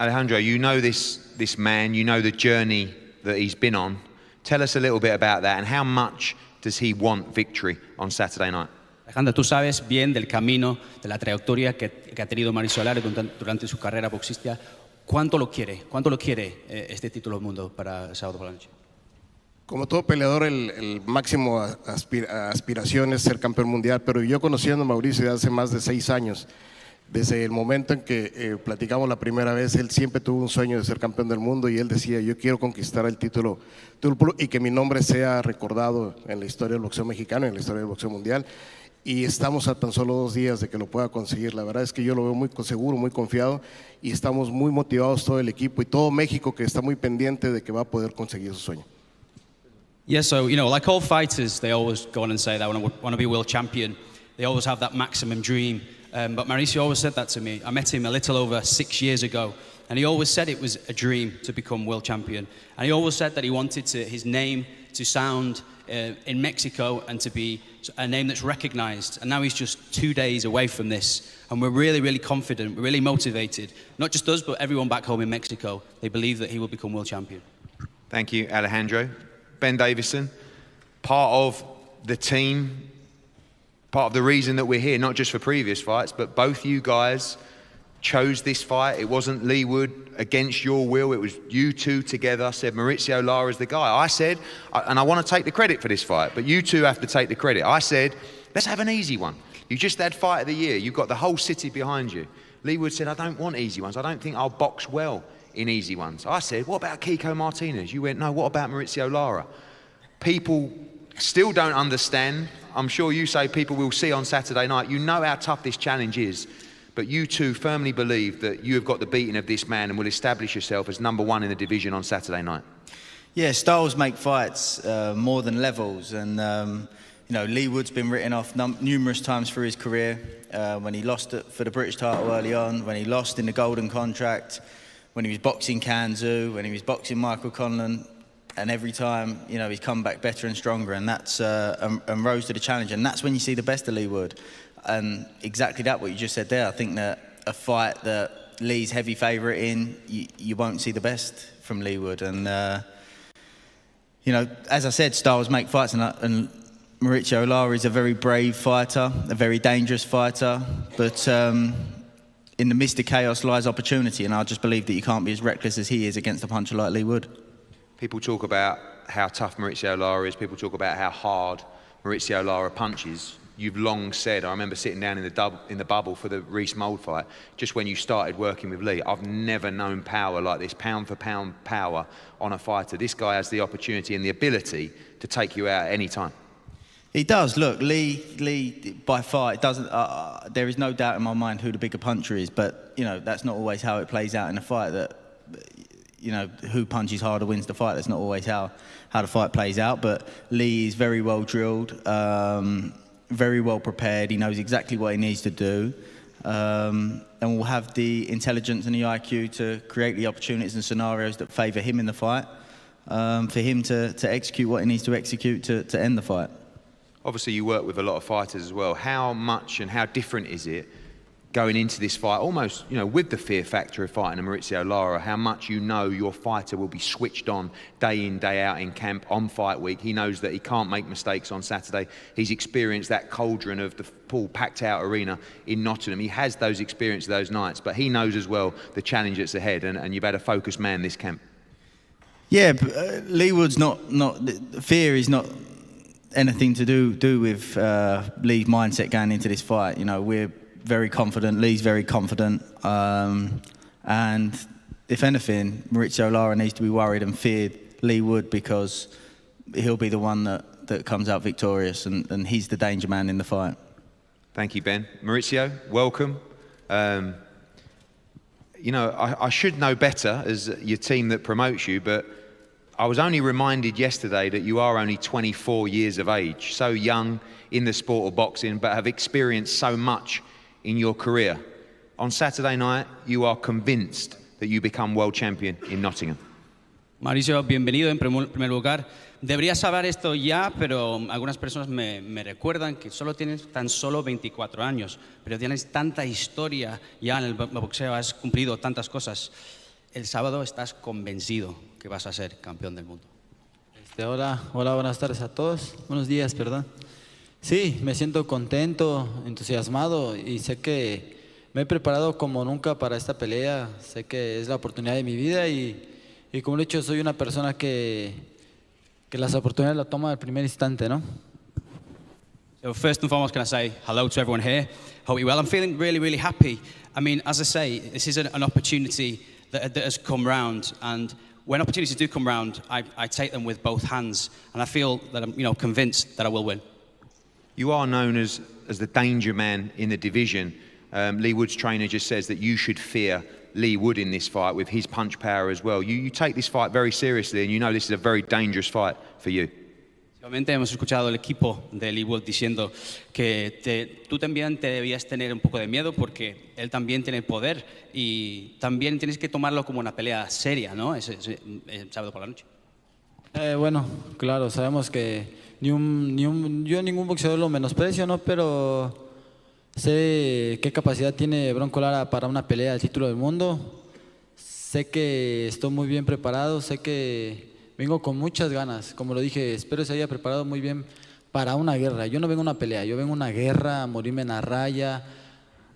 Alejandro, you know this man, you know the journey that he's been on. Tell us a little bit about that and how much does he want victory on Saturday night? Alejandro, tú sabes bien del camino, de la trayectoria que ha tenido Mauricio Lara durante su carrera boxística. ¿Cuánto lo quiere este título del mundo para el sábado por la noche? Como todo peleador, el máximo aspiración es ser campeón mundial, pero yo conociendo a Mauricio desde hace más de 6 años, desde el momento en que platicamos la primera vez, él siempre tuvo un sueño de ser campeón del mundo y él decía, yo quiero conquistar el título y que mi nombre sea recordado en la historia del boxeo mexicano, en la historia del boxeo mundial. Y estamos a tan solo 2 días de que lo pueda conseguir. La verdad es que yo lo veo muy seguro, muy confiado y estamos muy motivados todo el equipo y todo México que está muy pendiente de que va a poder conseguir su sueño. Yeah, so, like all fighters, they always go on and say they want to be world champion. They always have that maximum dream. But Mauricio always said that to me. I met him a little over 6 years ago, and he always said it was a dream to become world champion. And he always said that he wanted his name to sound in Mexico and to be a name that's recognized. And now he's just 2 days away from this. And we're really, really confident, we're really motivated. Not just us, but everyone back home in Mexico. They believe that he will become world champion. Thank you, Alejandro. Ben Davison, part of the team, part of the reason that we're here, not just for previous fights, but both you guys chose this fight. It wasn't Leigh Wood against your will. It was you two together. Said Mauricio Lara is the guy. I said, and I want to take the credit for this fight, but you two have to take the credit. I said, let's have an easy one. You just had fight of the year. You've got the whole city behind you. Leigh Wood said, I don't want easy ones. I don't think I'll box well in easy ones. I said, what about Kiko Martinez? You went, no, what about Mauricio Lara? People still don't understand. I'm sure you say people will see on Saturday night. You know how tough this challenge is. But you two firmly believe that you have got the beating of this man and will establish yourself as #1 in the division on Saturday night. Yeah, styles make fights more than levels. And, Leigh Wood's been written off numerous times through his career. When he lost it for the British title early on, when he lost in the Golden Contract, when he was boxing Kanzu, when he was boxing Michael Conlan. And every time, he's come back better and stronger. And that's and rose to the challenge. And that's when you see the best of Leigh Wood. And exactly that, what you just said there. I think that a fight that Leigh's heavy favourite in, you won't see the best from Leigh Wood. And, as I said, styles make fights. And Mauricio Lara is a very brave fighter, a very dangerous fighter. But in the midst of chaos lies opportunity. And I just believe that you can't be as reckless as he is against a puncher like Leigh Wood. People talk about how tough Mauricio Lara is. People talk about how hard Mauricio Lara punches. You've long said, I remember sitting down in the bubble for the Reece Mould fight, just when you started working with Leigh, I've never known power like this, pound for pound power on a fighter. This guy has the opportunity and the ability to take you out at any time. He does. Look, Leigh by far, it doesn't. There is no doubt in my mind who the bigger puncher is, but that's not always how it plays out in a fight. That who punches harder wins the fight. That's not always how the fight plays out. But Leigh is very well drilled. Very well prepared. He knows exactly what he needs to do, and will have the intelligence and the IQ to create the opportunities and scenarios that favour him in the fight, for him to execute what he needs to execute to end the fight. Obviously, you work with a lot of fighters as well. How much and how different is it going into this fight, almost, with the fear factor of fighting a Mauricio Lara, how much you know your fighter will be switched on day in, day out in camp on fight week. He knows that he can't make mistakes on Saturday. He's experienced that cauldron of the full packed out arena in Nottingham. He has those experiences those nights, but he knows as well the challenge that's ahead, and you've had a focused man this camp. Yeah, but Leigh Wood's not fear is not anything to do with Leigh's mindset going into this fight. We're very confident. Leigh's very confident, and if anything, Mauricio Lara needs to be worried and feared Leigh Wood, because he'll be the one that comes out victorious, and he's the danger man in the fight. Thank you, Ben. Mauricio, welcome. I should know better as your team that promotes you, but I was only reminded yesterday that you are only 24 years of age, so young in the sport of boxing, but have experienced so much in your career. On Saturday night, you are convinced that you become world champion in Nottingham. Mauricio, bienvenido en primer lugar. Debería saber esto ya, pero algunas personas me recuerdan que solo tienes tan solo 24 años, pero tienes tanta historia ya en el boxeo, has cumplido tantas cosas. El sábado estás convencido que vas a ser campeón del mundo. Hola, buenas tardes a todos. Buenos días, perdón. Sí, me siento contento, entusiasmado, y sé que me he preparado como nunca para esta pelea. Sé que es la oportunidad de mi vida, y como lo he dicho, soy una persona que las oportunidades la toma al primer instante, ¿no? So first and foremost, can I say hello to everyone here? Hope you're well. I'm feeling really, really happy. I mean, as I say, this is an opportunity that has come round, and when opportunities do come round, I take them with both hands, and I feel that I'm convinced that I will win. You are known as the danger man in the division. Leigh Wood's trainer just says that you should fear Leigh Wood in this fight with his punch power as well. You take this fight very seriously, and you know this is a very dangerous fight for you. Obviamente hemos escuchado el equipo de Leigh Wood diciendo que tú también te debías tener un poco de miedo, porque él también tiene poder y también tienes que tomarlo como una pelea seria, ¿no? Ese sábado por la noche. Bueno, claro, sabemos que yo ningún boxeador lo menosprecio, ¿no? Pero sé qué capacidad tiene Bronco Lara para una pelea del título del mundo. Sé que estoy muy bien preparado, sé que vengo con muchas ganas. Como lo dije, espero se haya preparado muy bien para una guerra. Yo no vengo a una pelea, yo vengo a una guerra, a morirme en la raya,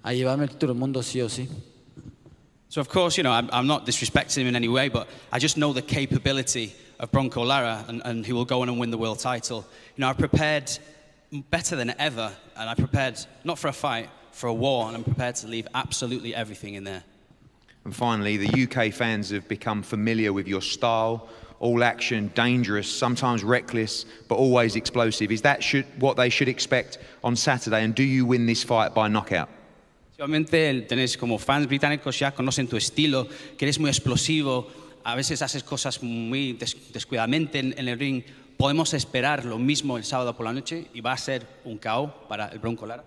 a llevarme el título del mundo sí o sí. So of course, I'm not disrespecting him in any way, but I just know the capability of Bronco Lara, and he will go on and win the world title. I've prepared better than ever, and I prepared not for a fight, for a war, and I'm prepared to leave absolutely everything in there. And finally, the UK fans have become familiar with your style, all action, dangerous, sometimes reckless, but always explosive. Is that what they should expect on Saturday, and do you win this fight by knockout? Obviamente tenéis como fans británicos, ya conocen tu estilo, que eres muy explosivo, a veces haces cosas muy descuidadamente en el ring. ¿Podemos esperar lo mismo el sábado por la noche y va a ser un KO para el Bronco Lara?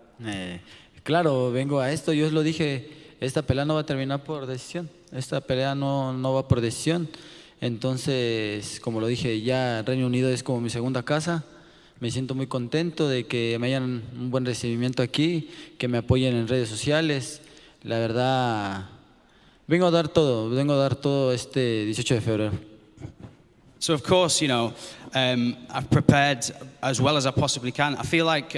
Claro, vengo a esto, yo os lo dije, esta pelea no va a terminar por decisión, esta pelea no va por decisión. Entonces, como lo dije, ya Reino Unido es como mi segunda casa. Me siento muy contento de que me hayan un buen recibimiento aquí, que me apoyen en redes sociales. La verdad, vengo a dar todo este 18 de febrero. So of course, I've prepared as well as I possibly can. I feel like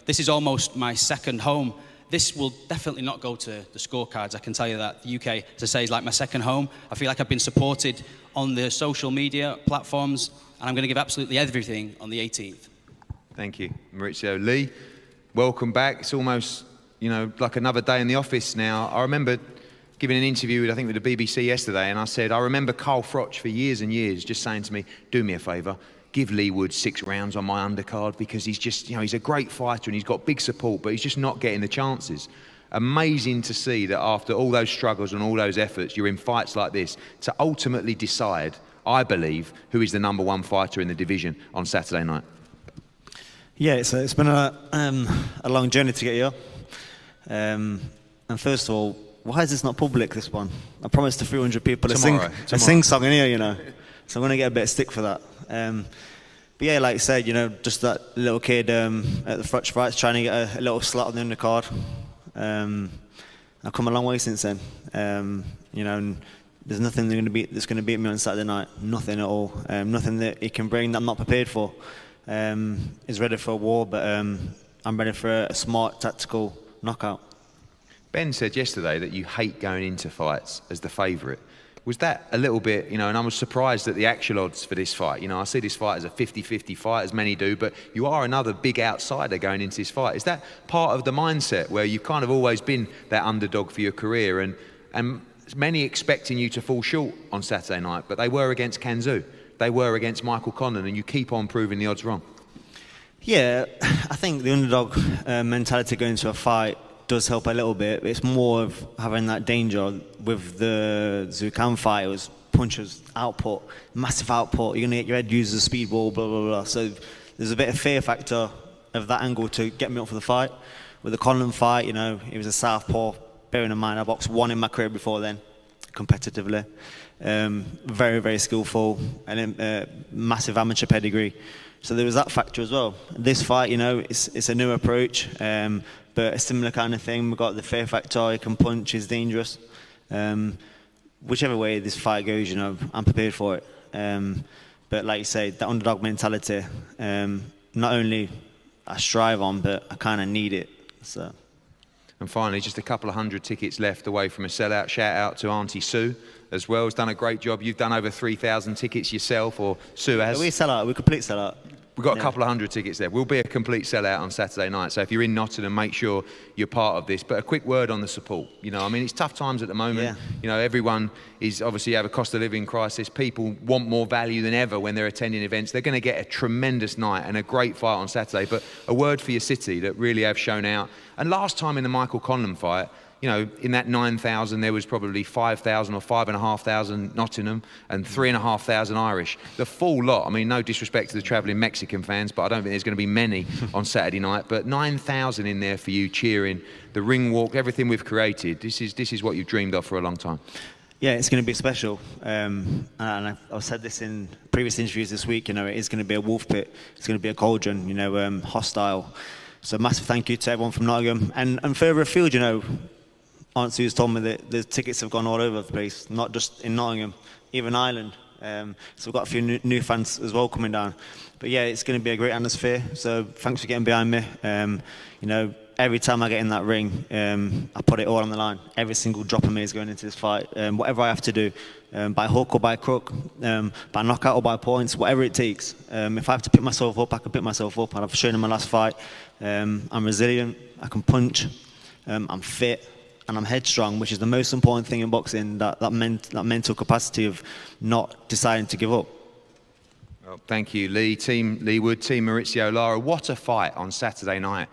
this is almost my second home. This will definitely not go to the scorecards, I can tell you that. The UK, as I say, is like my second home. I feel like I've been supported on the social media platforms, and I'm going to give absolutely everything on the 18th. Thank you, Mauricio. Leigh, welcome back. It's almost, like another day in the office now. I remember giving an interview, with the BBC yesterday, and I said, I remember Carl Froch for years and years just saying to me, do me a favour, give Leigh Wood 6 rounds on my undercard, because he's just, he's a great fighter and he's got big support, but he's just not getting the chances. Amazing to see that after all those struggles and all those efforts, you're in fights like this to ultimately decide, I believe, who is the #1 fighter in the division on Saturday night. Yeah, it's been a long journey to get here. And first of all, why is this not public, this one? I promised to 300 people a sing-song in here, So I'm going to get a bit of stick for that. But yeah, like I said, just that little kid at the Froch fights trying to get a little slot on the undercard. I've come a long way since then. You know, and there's nothing that's going to beat me on Saturday night. Nothing at all. Nothing that he can bring that I'm not prepared for. He's ready for a war, but I'm ready for a smart, tactical knockout. Ben said yesterday that you hate going into fights as the favourite. Was that a little bit, you know, and I was surprised at the actual odds for this fight. You know, I see this fight as a 50-50 fight, as many do, but you are another big outsider going into this fight. Is that part of the mindset where you've kind of always been that underdog for your career, and many expecting you to fall short on Saturday night, but they were against Kanzu, they were against Michael Conlan, and you keep on proving the odds wrong? Yeah, I think the underdog mentality going into a fight does help a little bit. It's more of having that danger. With the Zucan fight, it was punches, output, massive output. You're going to get your head used as a speedball, blah, blah, blah. So there's a bit of fear factor of that angle to get me up for the fight. With the Conlan fight, you know, he was a southpaw. Bearing in mind, I boxed one in my career before then, competitively. Very, very skillful, and massive amateur pedigree. So there was that factor as well. This fight, you know, it's a new approach, but a similar kind of thing. We've got the fear factor, he can punch, he's dangerous. Whichever way this fight goes, you know, I'm prepared for it. But like you say, the underdog mentality, not only I strive on, but I kind of need it. So. And finally, just a couple of hundred tickets left away from a sellout. Shout out to Auntie Sue as well. Has done a great job. You've done over 3,000 tickets yourself, or Sue has. We sell out. We complete sell out. We've got a couple of hundred tickets there. We'll be a complete sellout on Saturday night. So if you're in Nottingham, make sure you're part of this. But a quick word on the support. You know, I mean, it's tough times at the moment. Yeah. You know, everyone is obviously have a cost of living crisis. People want more value than ever when they're attending events. They're going to get a tremendous night and a great fight on Saturday. But a word for your city that really have shown out. And last time in the Michael Conlan fight, you know, in that 9,000, there was probably 5,000 or 5,500 Nottingham and 3,500 Irish. The full lot. I mean, no disrespect to the travelling Mexican fans, but I don't think there's going to be many on Saturday night. But 9,000 in there for you, cheering, the ring walk, everything we've created. This is what you've dreamed of for a long time. Yeah, it's going to be special. And I've said this in previous interviews this week. You know, it is going to be a wolf pit. It's going to be a cauldron. You know, hostile. So massive thank you to everyone from Nottingham and further afield. You know. Aunt Sue's told me that the tickets have gone all over the place, not just in Nottingham, even Ireland. So we've got a few new fans as well coming down. But yeah, it's going to be a great atmosphere. So thanks for getting behind me. You know, every time I get in that ring, I put it all on the line. Every single drop of me is going into this fight. Whatever I have to do, by hook or by crook, by knockout or by points, whatever it takes. If I have to pick myself up, I can pick myself up. And I've shown in my last fight, I'm resilient, I can punch, I'm fit. And I'm headstrong, which is the most important thing in boxing, that mental capacity of not deciding to give up. Well, thank you, Lee. Team Leigh Wood, Team Mauricio Lara. What a fight on Saturday night.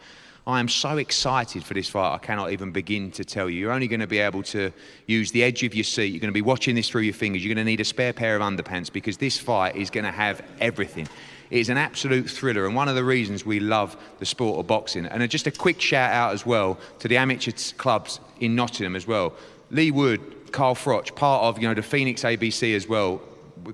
I am so excited for this fight, I cannot even begin to tell you. You're only going to be able to use the edge of your seat. You're going to be watching this through your fingers. You're going to need a spare pair of underpants because this fight is going to have everything. It is an absolute thriller, and one of the reasons we love the sport of boxing. And just a quick shout out as well to the amateur clubs in Nottingham as well. Leigh Wood, Carl Froch, part of the Phoenix ABC as well.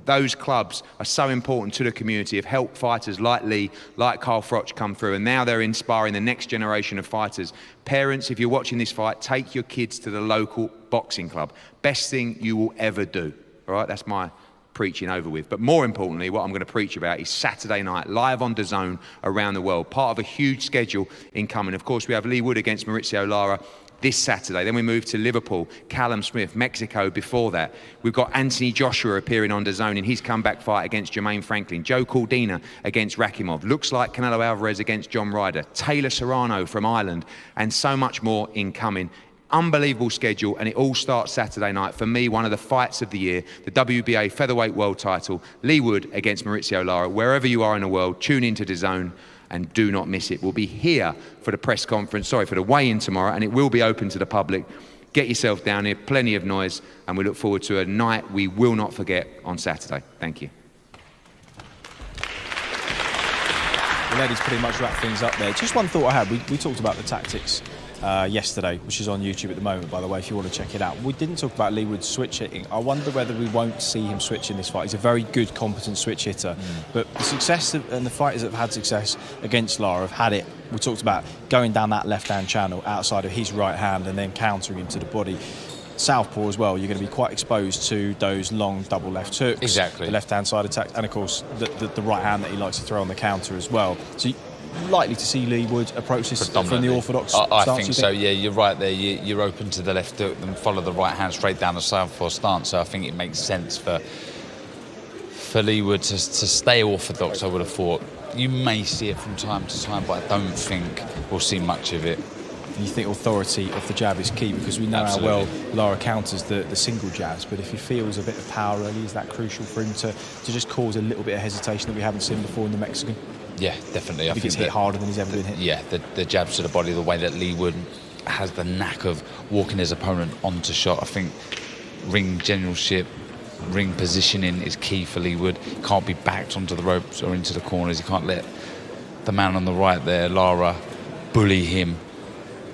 Those clubs are so important to the community, have helped fighters like Lee, like Carl Froch come through, and now they're inspiring the next generation of fighters. Parents, if you're watching this fight, take your kids to the local boxing club. Best thing you will ever do. All right, that's my preaching over with. But more importantly, what I'm going to preach about is Saturday night, live on DAZN around the world, part of a huge schedule incoming. Of course, we have Leigh Wood against Mauricio Lara this Saturday. Then we move to Liverpool, Callum Smith, Mexico before that. We've got Anthony Joshua appearing on DAZN in his comeback fight against Jermaine Franklin. Joe Caldina against Rakimov. Looks like Canelo Alvarez against John Ryder. Taylor Serrano from Ireland. And so much more incoming. Unbelievable schedule, and it all starts Saturday night. For me, one of the fights of the year, the WBA featherweight world title, Leigh Wood against Mauricio Lara. Wherever you are in the world, tune into DAZN and do not miss it. We'll be here for the press conference, for the weigh-in tomorrow, and it will be open to the public. Get yourself down here, plenty of noise, and we look forward to a night we will not forget on Saturday. Thank you. The ladies pretty much wrap things up there. Just one thought I had. We talked about the tactics yesterday, which is on YouTube at the moment, by the way, if you want to check it out. We didn't talk about Leigh Wood's switch hitting. I wonder whether we won't see him switch in this fight. He's a very good, competent switch hitter. But the success and the fighters that have had success against Lara have had it we talked about going down that left-hand channel outside of his right hand and then countering into the body. Southpaw as well, you're going to be quite exposed to those long double left hooks. Exactly. The left-hand side attack, and of course the right hand that he likes to throw on the counter as well. So you're likely to see Leigh Wood approach this from the orthodox I stance, think so, yeah, you're right there. You're open to the left hook and follow the right hand straight down the southpaw stance. So I think it makes sense for Leigh Wood to stay orthodox, I would have thought. You may see it from time to time, but I don't think we'll see much of it. And you think authority of the jab is key, because we know Absolutely. how well Lara counters the single jabs, but if he feels a bit of power early, is that crucial for him to just cause a little bit of hesitation that we haven't seen before in the Mexican? Yeah, definitely. If he gets hit harder than he's ever been hit. Yeah, the jabs to the body, the way that Leigh Wood has the knack of walking his opponent onto shot. I think ring generalship, ring positioning is key for Leigh Wood. He can't be backed onto the ropes or into the corners. He can't let the man on the right there, Lara, bully him.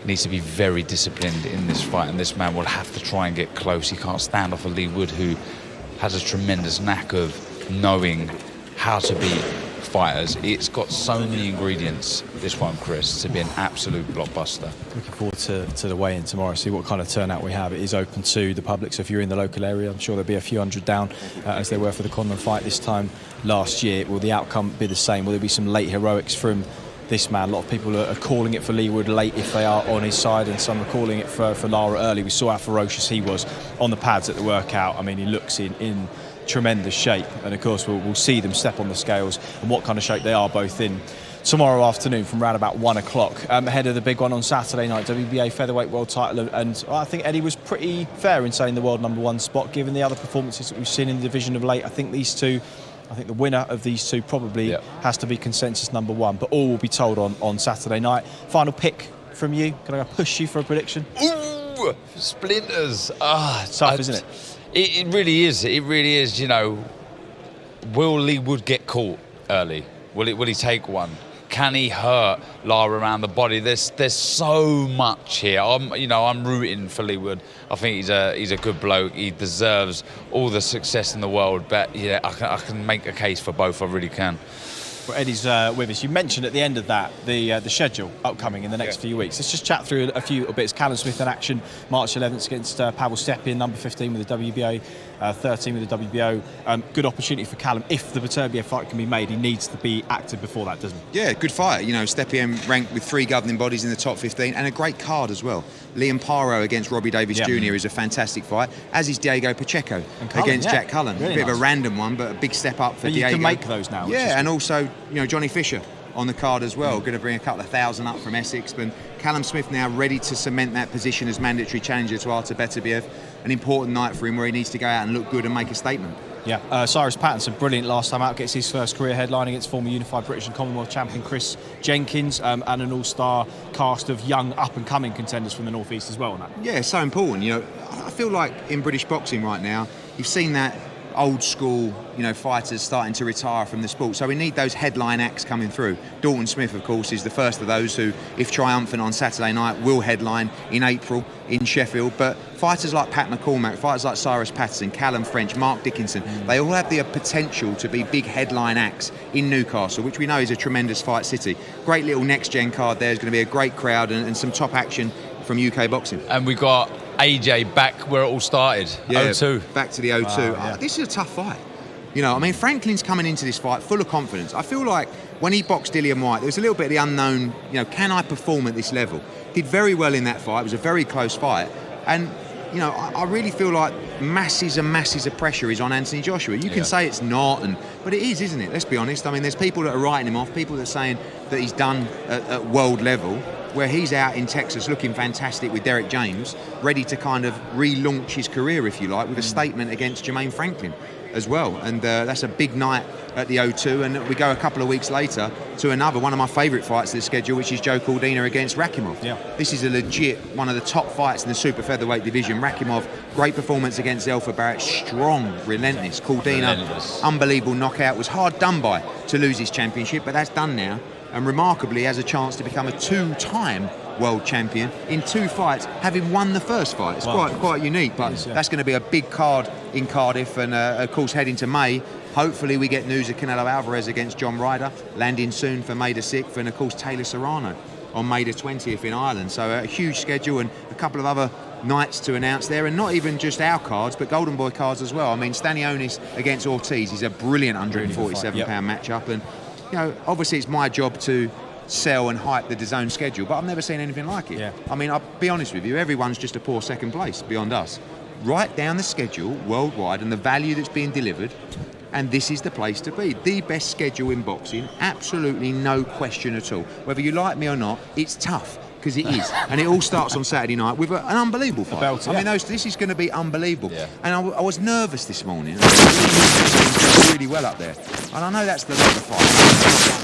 He needs to be very disciplined in this fight, and this man will have to try and get close. He can't stand off a Leigh Wood who has a tremendous knack of knowing how to beat fighters. It's got so many ingredients, this one, Chris, to be an absolute blockbuster. Looking forward to the weigh-in tomorrow, see what kind of turnout we have. It is open to the public, so if you're in the local area, I'm sure there'll be a few hundred down, as there were for the Conlon fight this time last year. Will the outcome be the same? Will there be some late heroics from this man? A lot of people are calling it for Leigh Wood late if they are on his side, and some are calling it for Lara early. We saw how ferocious he was on the pads at the workout. I mean, he looks in tremendous shape, and of course we'll see them step on the scales and what kind of shape they are both in tomorrow afternoon from around about 1 o'clock, ahead of the big one on Saturday night, WBA featherweight world title. And I think Eddie was pretty fair in saying the world #1 spot, given the other performances that we've seen in the division of late. I think the winner of these two probably has to be consensus #1, but all will be told on Saturday night. Final pick from you. Can I push you for a prediction? Ooh, splinters. It's tough, isn't it? It really is. It really is. You know, will Leigh Wood get caught early? Will he take one? Can he hurt Lara around the body? There's so much here. I'm rooting for Leigh Wood. I think he's a good bloke. He deserves all the success in the world. But yeah, I can make a case for both. I really can. Well, Eddie's with us. You mentioned at the end of that the schedule upcoming in the next few weeks. Let's just chat through a few bits. Callum Smith in action, March 11th against Pavel Stepien, number 15 with the WBO, 13 with the WBO. Good opportunity for Callum. If the Beterbiev fight can be made, he needs to be active before that, doesn't he? Yeah, good fight. You know, Stepien ranked with 3 governing bodies in the top 15, and a great card as well. Liam Paro against Robbie Davis Jr. is a fantastic fight, as is Diego Pacheco against Jack Cullen. Really a bit nice. of a random one, but a big step up for But Diego. you can make those now. Yeah, and also, Johnny Fisher on the card as well, going to bring a couple of thousand up from Essex. But Callum Smith now ready to cement that position as mandatory challenger to Artur Beterbiev. An important night for him where he needs to go out and look good and make a statement. Yeah, Cyrus Pattinson, brilliant last time out, gets his first career headline against former unified British and Commonwealth champion Chris Jenkins, and an all-star cast of young up-and-coming contenders from the North East as well. Yeah, so important. I feel like in British boxing right now, you've seen that old school, fighters starting to retire from the sport. So we need those headline acts coming through. Dalton Smith, of course, is the first of those who, if triumphant on Saturday night, will headline in April in Sheffield. But fighters like Pat McCormack, fighters like Cyrus Patterson, Callum French, Mark Dickinson, they all have the potential to be big headline acts in Newcastle, which we know is a tremendous fight city. Great little next-gen card there. There's going to be a great crowd and some top action from UK boxing. And we got AJ back where it all started, yeah, O2. Back to the O2. This is a tough fight. Franklin's coming into this fight full of confidence. I feel like when he boxed Dillian White, there was a little bit of the unknown, can I perform at this level? Did very well in that fight. It was a very close fight. And, I really feel like masses and masses of pressure is on Anthony Joshua. You can say it's not, but it is, isn't it? Let's be honest. There's people that are writing him off, people that are saying that he's done at world level, where he's out in Texas looking fantastic with Derek James, ready to kind of relaunch his career, if you like, with a statement against Jermaine Franklin as well. And that's a big night at the O2. And we go a couple of weeks later to another, one of my favourite fights of the schedule, which is Joe Cordina against Rakimov. Yeah. This is a legit, one of the top fights in the super featherweight division. Rakimov, great performance against Alpha Barrett, strong, relentless. Cordina, unbelievable knockout, was hard done by to lose his championship, but that's done now. And remarkably has a chance to become a 2-time world champion in 2 fights, having won the first fight. It's quite unique, but that's going to be a big card in Cardiff, and of course heading to May, Hopefully we get news of Canelo Alvarez against John Ryder, landing soon for May the 6th, and of course Taylor Serrano on May the 20th in Ireland. So a huge schedule and a couple of other nights to announce there, and not even just our cards, but Golden Boy cards as well. I mean, Stanionis against Ortiz is a brilliant 147-pound matchup, and you know, obviously it's my job to sell and hype the DAZN schedule, but I've never seen anything like it. I mean, I'll be honest with you, everyone's just a poor second place beyond us. Write down the schedule worldwide and the value that's being delivered, and this is the place to be. The best schedule in boxing, absolutely no question at all. Whether you like me or not, it's tough, because it is. And it all starts on Saturday night with an unbelievable fight. I mean, this is going to be unbelievable. And I was nervous this morning. Really well up there. And I know that's the level of fight.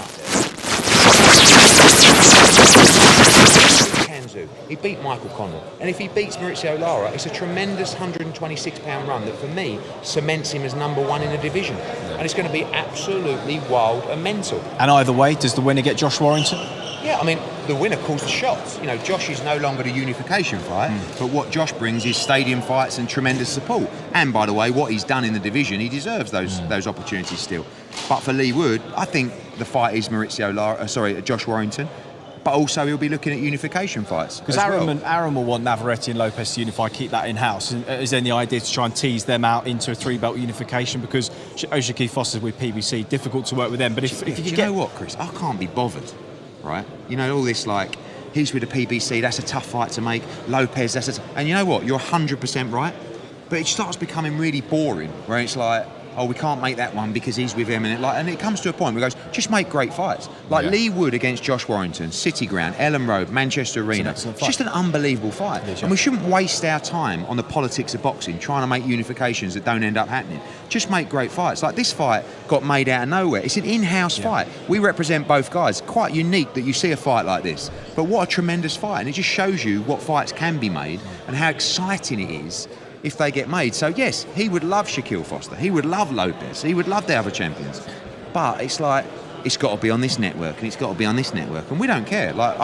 He beat Michael Conor, and if he beats Mauricio Lara, it's a tremendous 126-pound run that, for me, cements him as #1 in the division. And it's going to be absolutely wild and mental. And either way, does the winner get Josh Warrington? Yeah, I mean, the winner calls the shots. You know, Josh is no longer the unification fight, but what Josh brings is stadium fights and tremendous support. And by the way, what he's done in the division, he deserves those opportunities still. But for Leigh Wood, I think the fight is Josh Warrington. But also he'll be looking at unification fights. Because Aaron will want Navarrete and Lopez to unify, keep that in-house. Is there any idea to try and tease them out into a 3-belt unification? Because Oshiki Foster's with PBC, difficult to work with them. But if you know what, Chris? I can't be bothered, right? You know, all this like, he's with the PBC, that's a tough fight to make. Lopez, and you know what? You're 100% right. But it starts becoming really boring, where it's like, oh, we can't make that one because he's with him, and it comes to a point where it goes, just make great fights. Like Leigh Wood against Josh Warrington, City Ground, Ellen Road, Manchester Arena. It's just an unbelievable fight. And we shouldn't waste our time on the politics of boxing trying to make unifications that don't end up happening. Just make great fights. Like this fight got made out of nowhere. It's an in-house fight. We represent both guys. Quite unique that you see a fight like this. But what a tremendous fight. And it just shows you what fights can be made and how exciting it is if they get made. So yes, he would love Shaquille Foster, he would love Lopez, he would love the other champions, but it's like, it's got to be on this network and it's got to be on this network, and we don't care. Like,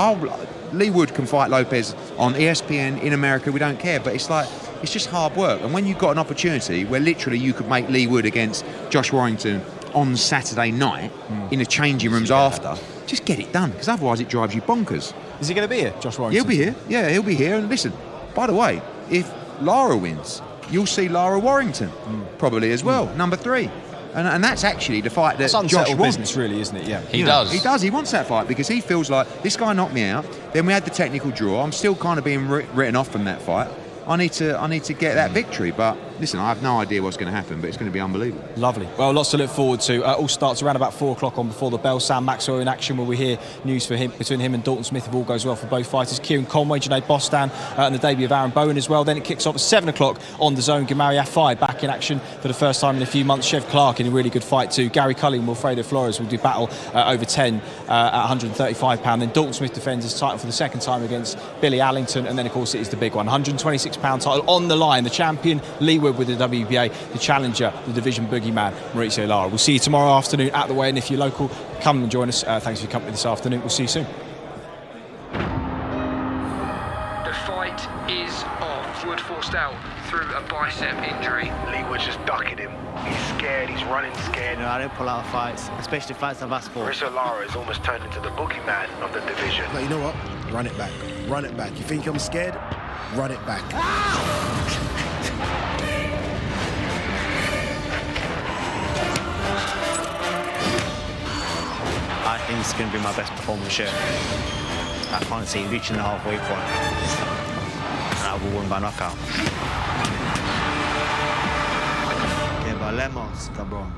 Leigh Wood can fight Lopez on ESPN in America, we don't care, but it's like, it's just hard work. And when you've got an opportunity where literally you could make Leigh Wood against Josh Warrington on Saturday night in the changing rooms after, just get it done, because otherwise it drives you bonkers. Is he going to be here, Josh Warrington? He'll be here, yeah, he'll be here. And listen, by the way, if Lara wins, you'll see Lara Warrington probably as well, #3, and that's actually the fight that Josh wants. Business, really, isn't it? Yeah, he does. He wants that fight because he feels like, this guy knocked me out. Then we had the technical draw. I'm still kind of being written off from that fight. I need to get that victory. But listen, I have no idea what's going to happen, but it's going to be unbelievable. Lovely. Well, lots to look forward to. All starts around about 4 o'clock on Before the Bell. Sam Maxwell in action, where we hear news for him between him and Dalton Smith if all goes well for both fighters. Kieran Conway, Junaid Bostan, and the debut of Aaron Bowen as well. Then it kicks off at 7 o'clock on DAZN. Gamari Afai back in action for the first time in a few months. Chev Clark in a really good fight too. Gary Cully and Wilfredo Flores will do battle over 10 at £135. Then Dalton Smith defends his title for the second time against Billy Allington. And then, of course, it is the big one. £126 title on the line. The champion, Leigh Wood, with the WBA. The challenger, the division boogeyman, Mauricio Lara. We'll see you tomorrow afternoon at the weigh-in. If you're local, come and join us. Thanks for your company this afternoon. We'll see you soon. The fight is off. Wood forced out through a bicep injury. Leigh Wood's just ducking him. He's scared, he's running scared. You know, I don't pull out fights, especially fights I've asked for. Mauricio Lara has almost turned into the boogeyman of the division. No, you know what? Run it back. Run it back. You think I'm scared? Run it back. I think it's going to be my best performance yet. I can't see reaching the halfway point. And I will win by knockout. Que valemos, cabrón.